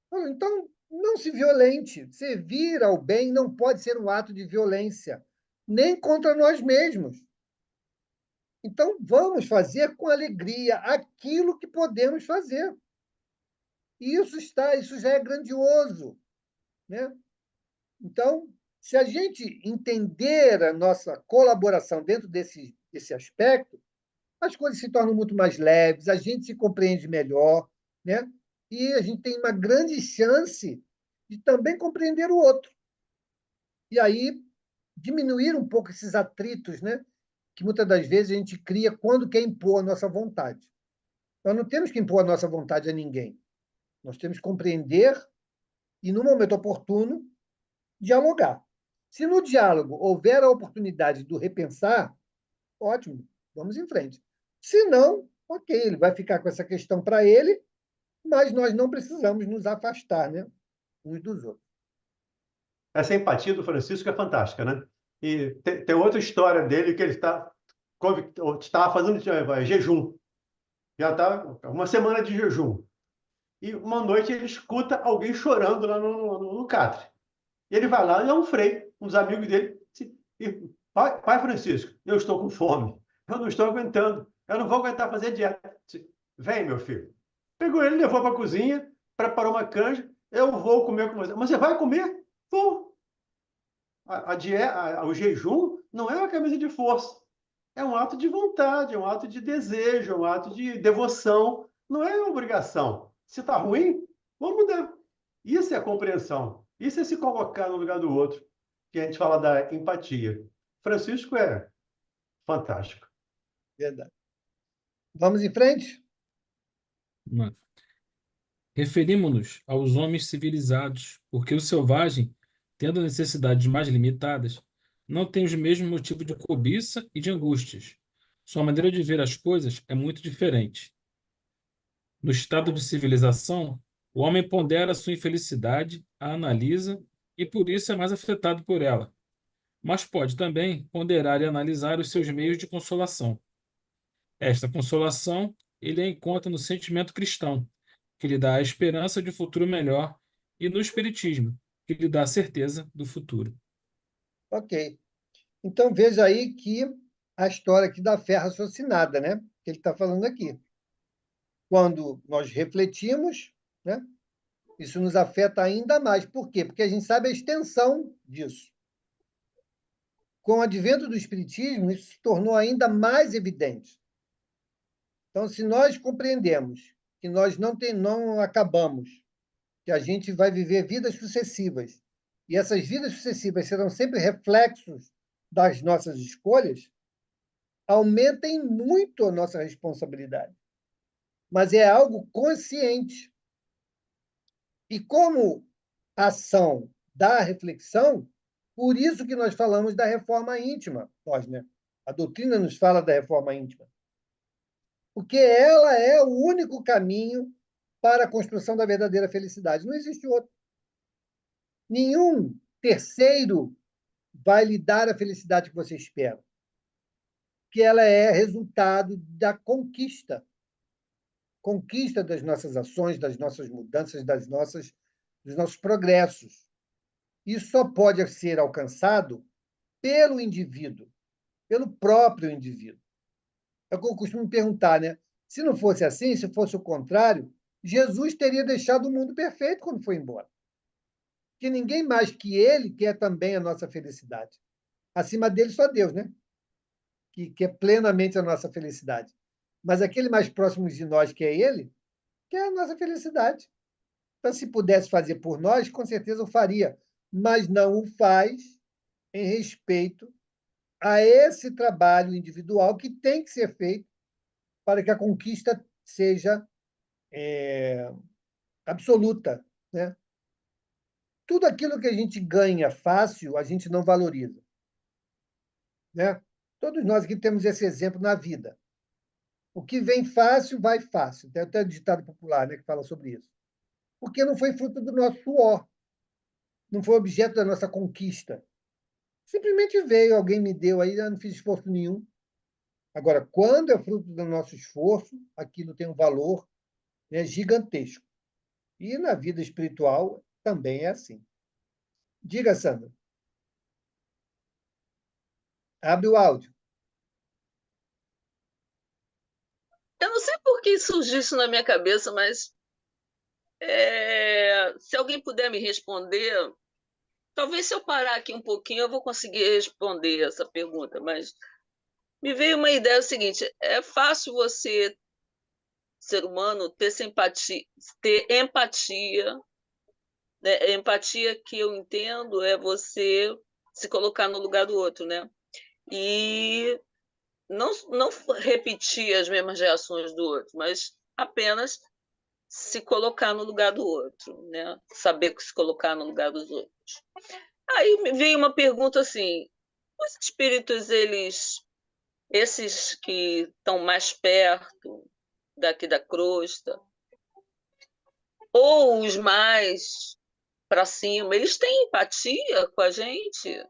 Falou, então, não se violente. Servir ao bem não pode ser um ato de violência, nem contra nós mesmos. Então, vamos fazer com alegria aquilo que podemos fazer. E isso já é grandioso, né? Então, se a gente entender a nossa colaboração dentro desse aspecto, as coisas se tornam muito mais leves, a gente se compreende melhor, né? E a gente tem uma grande chance de também compreender o outro. E aí, diminuir um pouco esses atritos, né? Que muitas das vezes a gente cria quando quer impor a nossa vontade. Nós não temos que impor a nossa vontade a ninguém. Nós temos que compreender e, no momento oportuno, dialogar. Se no diálogo houver a oportunidade do repensar, ótimo, vamos em frente. Se não, ok, ele vai ficar com essa questão para ele, mas nós não precisamos nos afastar, né, uns dos outros. Essa empatia do Francisco é fantástica, né? E tem outra história dele que ele estava fazendo jejum. Já está uma semana de jejum. E uma noite ele escuta alguém chorando lá no catre. E ele vai lá e é um frei, uns amigos dele. Pai Francisco, eu estou com fome. Eu não estou aguentando. Eu não vou aguentar fazer dieta. Vem, meu filho. Pegou ele, levou para a cozinha, preparou uma canja. Eu vou comer com você. Mas você vai comer? Vou. O jejum não é uma camisa de força. É um ato de vontade, é um ato de desejo, é um ato de devoção. Não é obrigação. Se está ruim, vamos mudar. Isso é compreensão. Isso é se colocar no lugar do outro, que a gente fala da empatia. Francisco é fantástico. Verdade. Vamos em frente? Referimos-nos aos homens civilizados, porque o selvagem, tendo necessidades mais limitadas, não tem os mesmos motivos de cobiça e de angústias. Sua maneira de ver as coisas é muito diferente. No estado de civilização, o homem pondera sua infelicidade, a analisa e por isso é mais afetado por ela. Mas pode também ponderar e analisar os seus meios de consolação. Esta consolação ele a encontra no sentimento cristão, que lhe dá a esperança de um futuro melhor, e no espiritismo, que lhe dá a certeza do futuro. Ok. Então, veja aí que a história aqui da fé raciocinada, né? Que ele está falando aqui. Quando nós refletimos, né? Isso nos afeta ainda mais. Por quê? Porque a gente sabe a extensão disso. Com o advento do Espiritismo, isso se tornou ainda mais evidente. Então, se nós compreendemos que nós não acabamos, que a gente vai viver vidas sucessivas, e essas vidas sucessivas serão sempre reflexos das nossas escolhas, aumentem muito a nossa responsabilidade. Mas é algo consciente. E como ação da reflexão, por isso que nós falamos da reforma íntima, né? A doutrina nos fala da reforma íntima. Porque ela é o único caminho para a construção da verdadeira felicidade. Não existe outro. Nenhum terceiro vai lhe dar a felicidade que você espera. Que ela é resultado da conquista das nossas ações, das nossas mudanças, dos nossos progressos. Isso só pode ser alcançado pelo indivíduo, pelo próprio indivíduo. É o que eu costumo perguntar, né? Se não fosse assim, se fosse o contrário, Jesus teria deixado o mundo perfeito quando foi embora. Que ninguém mais que ele quer também a nossa felicidade. Acima dele, só Deus, né? Que quer plenamente a nossa felicidade. Mas aquele mais próximo de nós, que é ele, quer a nossa felicidade. Então, se pudesse fazer por nós, com certeza o faria, mas não o faz em respeito a esse trabalho individual que tem que ser feito para que a conquista seja absoluta, né? Tudo aquilo que a gente ganha fácil, a gente não valoriza, né? Todos nós aqui temos esse exemplo na vida. O que vem fácil, vai fácil. Tem até um ditado popular, né, que fala sobre isso. Porque não foi fruto do nosso suor, não foi objeto da nossa conquista. Simplesmente veio, alguém me deu aí, eu não fiz esforço nenhum. Agora, quando é fruto do nosso esforço, aquilo tem um valor, né, gigantesco. E na vida espiritual também é assim. Diga, Sandra. Abre o áudio. Eu não sei por que surgiu isso na minha cabeça, mas se alguém puder me responder, talvez se eu parar aqui um pouquinho eu vou conseguir responder essa pergunta, mas me veio uma ideia seguinte: é fácil você, ser humano, ter empatia, né? Empatia que eu entendo é você se colocar no lugar do outro, né? E não repetir as mesmas reações do outro, mas apenas se colocar no lugar do outro, né? Saber se colocar no lugar dos outros. Aí me veio uma pergunta assim: os espíritos, esses que estão mais perto daqui da crosta, ou os mais para cima, eles têm empatia com a gente?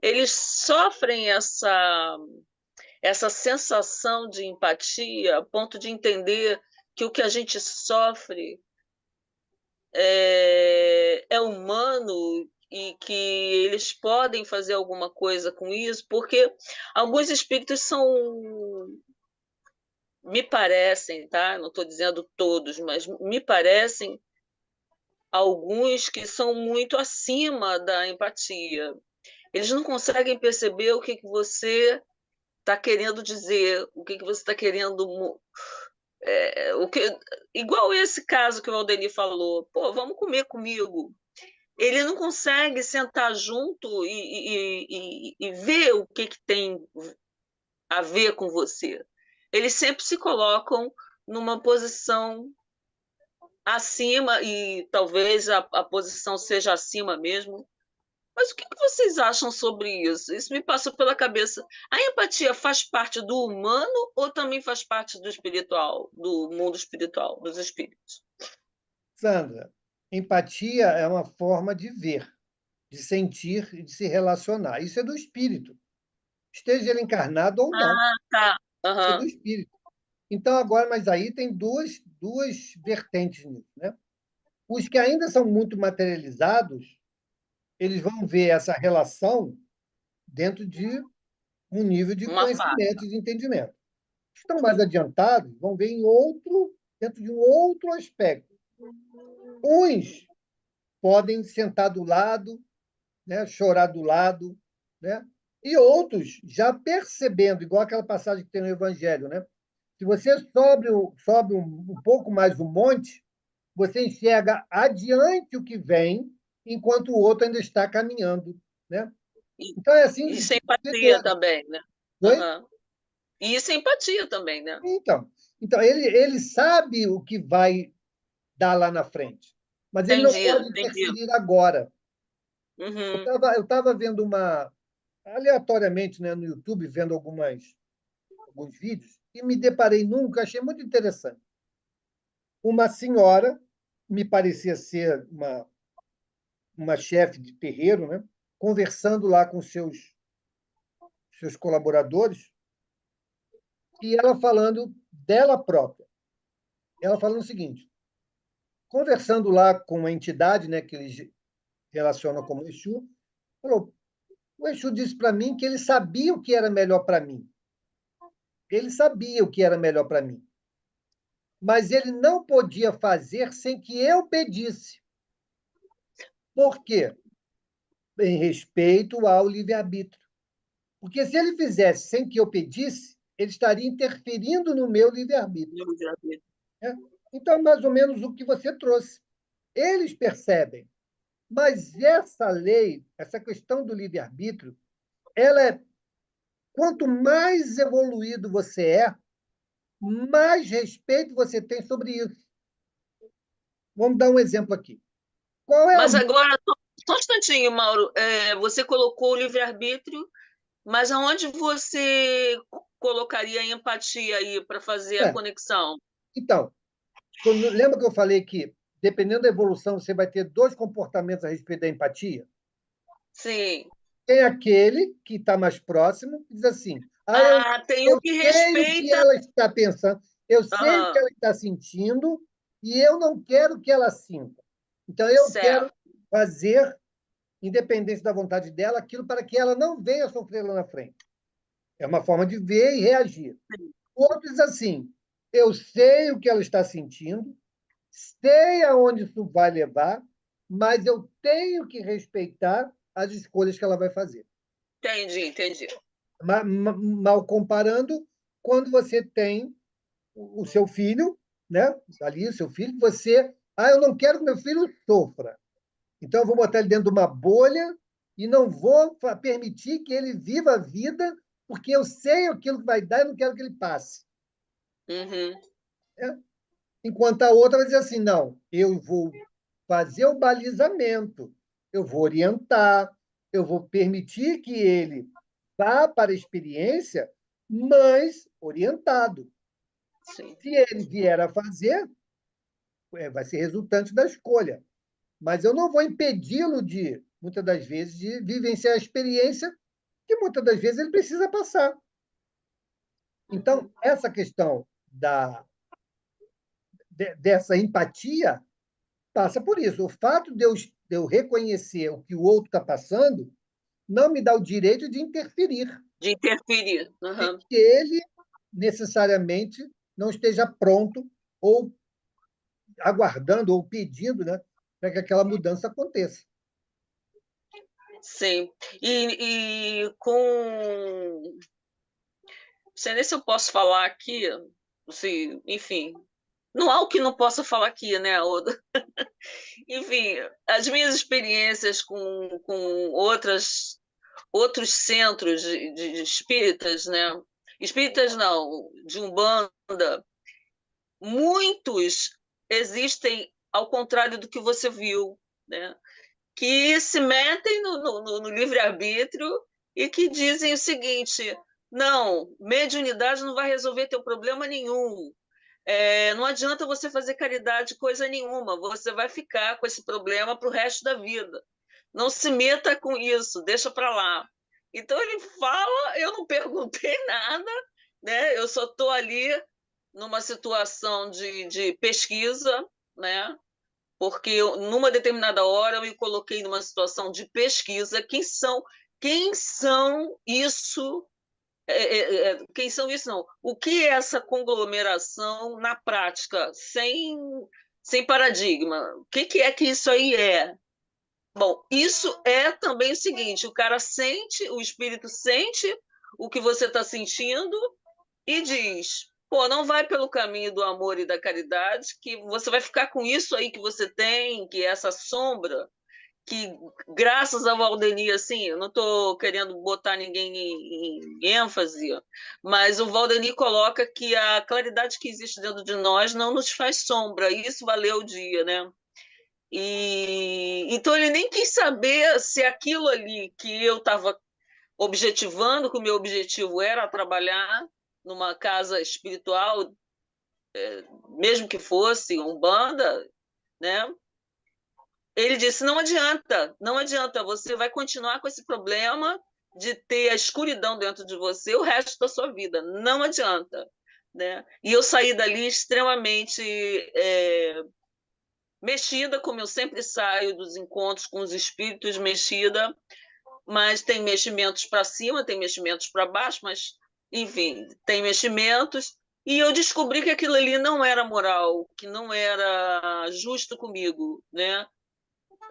Eles sofrem essa sensação de empatia a ponto de entender que o que a gente sofre é humano e que eles podem fazer alguma coisa com isso, porque alguns espíritos me parecem, tá? Não estou dizendo todos, mas me parecem alguns que são muito acima da empatia. Eles não conseguem perceber o que você está querendo dizer, o que você está querendo. Igual esse caso que o Aldeni falou, pô, vamos comer comigo. Ele não consegue sentar junto e ver o que tem a ver com você. Eles sempre se colocam numa posição acima, e talvez a posição seja acima mesmo. Mas o que vocês acham sobre isso? Isso me passou pela cabeça. A empatia faz parte do humano ou também faz parte do espiritual, do mundo espiritual, dos espíritos? Sandra, empatia é uma forma de ver, de sentir e de se relacionar. Isso é do espírito, esteja ele encarnado ou não. Ah, tá. Isso é do Uhum. espírito. Então, agora, mas aí tem duas vertentes nisso, né? Os que ainda são muito materializados, eles vão ver essa relação dentro de um nível de Uma fase. conhecimento e de entendimento. Os que estão mais adiantados vão ver dentro de um outro aspecto. Uns podem sentar do lado, né, chorar do lado, né? E outros, já percebendo, igual aquela passagem que tem no Evangelho, né? Se você sobe um pouco mais o monte, você enxerga adiante o que vem, enquanto o outro ainda está caminhando, né? Então é assim E de sem de empatia todos. também, né? Oi? Uhum. E sem empatia também, né? Então ele sabe o que vai dar lá na frente, mas ele não Entendi, pode entendi. interferir agora. Uhum. Eu estava vendo aleatoriamente, né, no YouTube, vendo alguns vídeos, e me deparei num que eu achei muito interessante. Uma senhora, me parecia ser uma chefe de terreiro, né, conversando lá com seus colaboradores, e ela falando dela própria. Ela falando o seguinte: conversando lá com uma entidade, né, que eles relacionam como Exu, falou: O Exu disse para mim que ele sabia o que era melhor para mim. Ele sabia o que era melhor para mim. Mas ele não podia fazer sem que eu pedisse. Por quê? Em respeito ao livre-arbítrio. Porque se ele fizesse sem que eu pedisse, ele estaria interferindo no meu livre-arbítrio. Né? Então, é mais ou menos o que você trouxe. Eles percebem. Mas essa lei, essa questão do livre-arbítrio, ela é, quanto mais evoluído você é, mais respeito você tem sobre isso. Vamos dar um exemplo aqui. Qual é Mas a... agora, só um instantinho, Mauro. Você colocou o livre-arbítrio, mas aonde você colocaria a empatia aí para fazer a conexão? Então, lembra que eu falei que, dependendo da evolução, você vai ter dois comportamentos a respeito da empatia? Sim. Tem aquele que está mais próximo, que diz assim: tem eu o que sei o que respeita. ela está pensando, eu sei o que ela está sentindo, e eu não quero que ela sinta. Então, eu quero fazer, independente da vontade dela, aquilo para que ela não venha sofrer lá na frente. É uma forma de ver e reagir. O outro diz assim: eu sei o que ela está sentindo, sei aonde isso vai levar, mas eu tenho que respeitar as escolhas que ela vai fazer. Entendi. Mal comparando, quando você tem o seu filho, né? Ali, o seu filho, você. Eu não quero que meu filho sofra. Então, eu vou botar ele dentro de uma bolha e não vou permitir que ele viva a vida, porque eu sei aquilo que vai dar e não quero que ele passe. Uhum. Enquanto a outra vai dizer assim: não, eu vou fazer o balizamento, eu vou orientar, eu vou permitir que ele vá para a experiência, mas orientado. Sim. Se ele vier a fazer, vai ser resultante da escolha. Mas eu não vou impedi-lo de, muitas das vezes, de vivenciar a experiência que muitas das vezes ele precisa passar. Então, essa questão dessa empatia passa por isso. O fato de eu reconhecer o que o outro está passando não me dá o direito de interferir. De interferir. Uhum. Que ele necessariamente não esteja pronto ou aguardando ou pedindo, né, para que aquela mudança aconteça. Sim. E com... Não sei nem se eu posso falar aqui, se, enfim, não há o que não possa falar aqui, né, Oda? Enfim, as minhas experiências com outros centros de espíritas, né? Espíritas não, de Umbanda, muitos existem ao contrário do que você viu, né? Que se metem no livre-arbítrio e que dizem o seguinte: não, mediunidade não vai resolver teu problema nenhum. Não adianta você fazer caridade coisa nenhuma, você vai ficar com esse problema para o resto da vida. Não se meta com isso, deixa para lá. Então ele fala, eu não perguntei nada, né? Eu só estou ali numa situação de pesquisa, né? Porque numa determinada hora eu me coloquei numa situação de pesquisa. Quem são isso? Quem são isso não? O que é essa conglomeração na prática, sem paradigma? O que é que isso aí é? Bom, isso é também o seguinte: o cara sente, o espírito sente o que você está sentindo e diz: pô, não vai pelo caminho do amor e da caridade, que você vai ficar com isso aí que você tem, que é essa sombra, que graças ao Valdeni, assim, eu não estou querendo botar ninguém em ênfase, mas o Valdeni coloca que a claridade que existe dentro de nós não nos faz sombra, e isso valeu o dia, né? Então ele nem quis saber se aquilo ali que eu estava objetivando, que o meu objetivo era trabalhar numa casa espiritual, mesmo que fosse Umbanda, né? Ele disse: não adianta, você vai continuar com esse problema de ter a escuridão dentro de você o resto da sua vida, não adianta. Né? E eu saí dali extremamente mexida, como eu sempre saio dos encontros com os espíritos, mexida, mas tem meximentos para cima, tem meximentos para baixo, mas, enfim, tem meximentos. E eu descobri que aquilo ali não era moral, que não era justo comigo, né?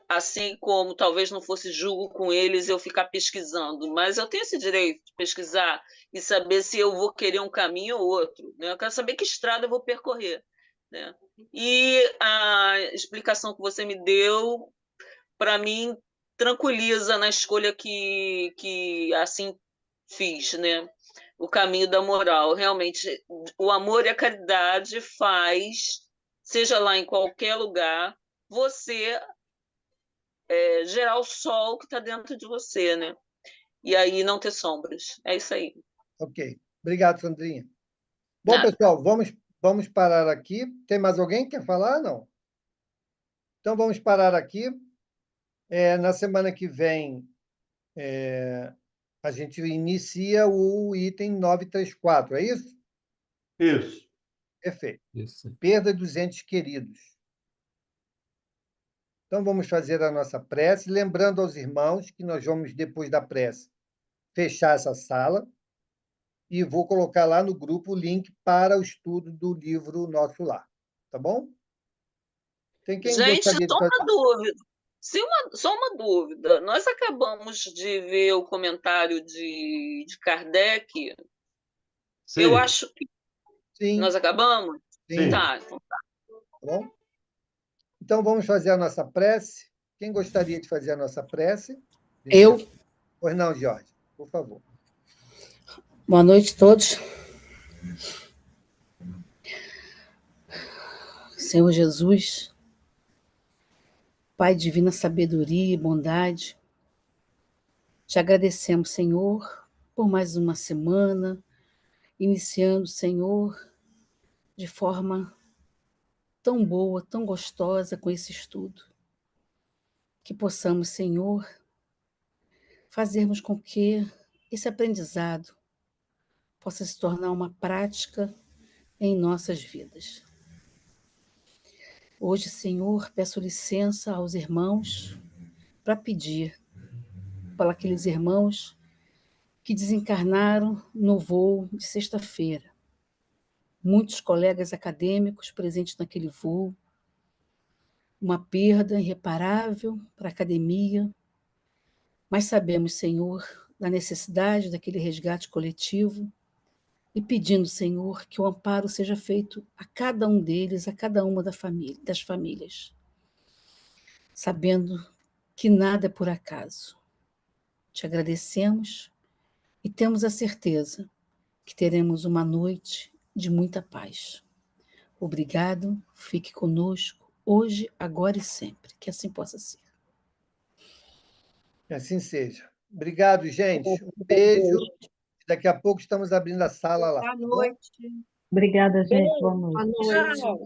Assim como talvez não fosse jugo com eles eu ficar pesquisando, mas eu tenho esse direito de pesquisar e saber se eu vou querer um caminho ou outro, né? Eu quero saber que estrada eu vou percorrer, né? E a explicação que você me deu, para mim, tranquiliza na escolha que assim fiz, né? O caminho da moral. Realmente, o amor e a caridade faz, seja lá em qualquer lugar, você gerar o sol que está dentro de você, né? E aí não ter sombras. É isso aí. Ok. Obrigado, Sandrinha. Bom, Nada. pessoal, vamos parar aqui. Tem mais alguém que quer falar? Não. Então, vamos parar aqui. Na semana que vem, a gente inicia o item 934, é isso? Isso. Perfeito. Isso. Perda dos entes queridos. Então, vamos fazer a nossa prece, lembrando aos irmãos que nós vamos, depois da prece, fechar essa sala e vou colocar lá no grupo o link para o estudo do livro Nosso Lar. Tá bom? Tem quem Gente, gostaria de só fazer? uma dúvida. Só uma dúvida. Nós acabamos de ver o comentário de Kardec. Sim. Eu acho que Sim, nós acabamos. sim. Tá, então Tá bom? Então, vamos fazer a nossa prece. Quem gostaria de fazer a nossa prece? Eu. Pois não, Jorge, por favor. Boa noite a todos. Senhor Jesus, Pai de divina sabedoria e bondade, te agradecemos, Senhor, por mais uma semana, iniciando, Senhor, de forma tão boa, tão gostosa com esse estudo. Que possamos, Senhor, fazermos com que esse aprendizado possa se tornar uma prática em nossas vidas. Hoje, Senhor, peço licença aos irmãos para pedir para aqueles irmãos que desencarnaram no voo de sexta-feira. Muitos colegas acadêmicos presentes naquele voo, uma perda irreparável para a academia, mas sabemos, Senhor, da necessidade daquele resgate coletivo e pedindo, Senhor, que o amparo seja feito a cada um deles, a cada uma das famílias, sabendo que nada é por acaso. Te agradecemos e temos a certeza que teremos uma noite de muita paz. Obrigado, fique conosco, hoje, agora e sempre. Que assim possa ser. Que assim seja. Obrigado, gente. Um beijo. Daqui a pouco estamos abrindo a sala lá. Boa noite. Obrigada, gente. Boa noite. Boa noite.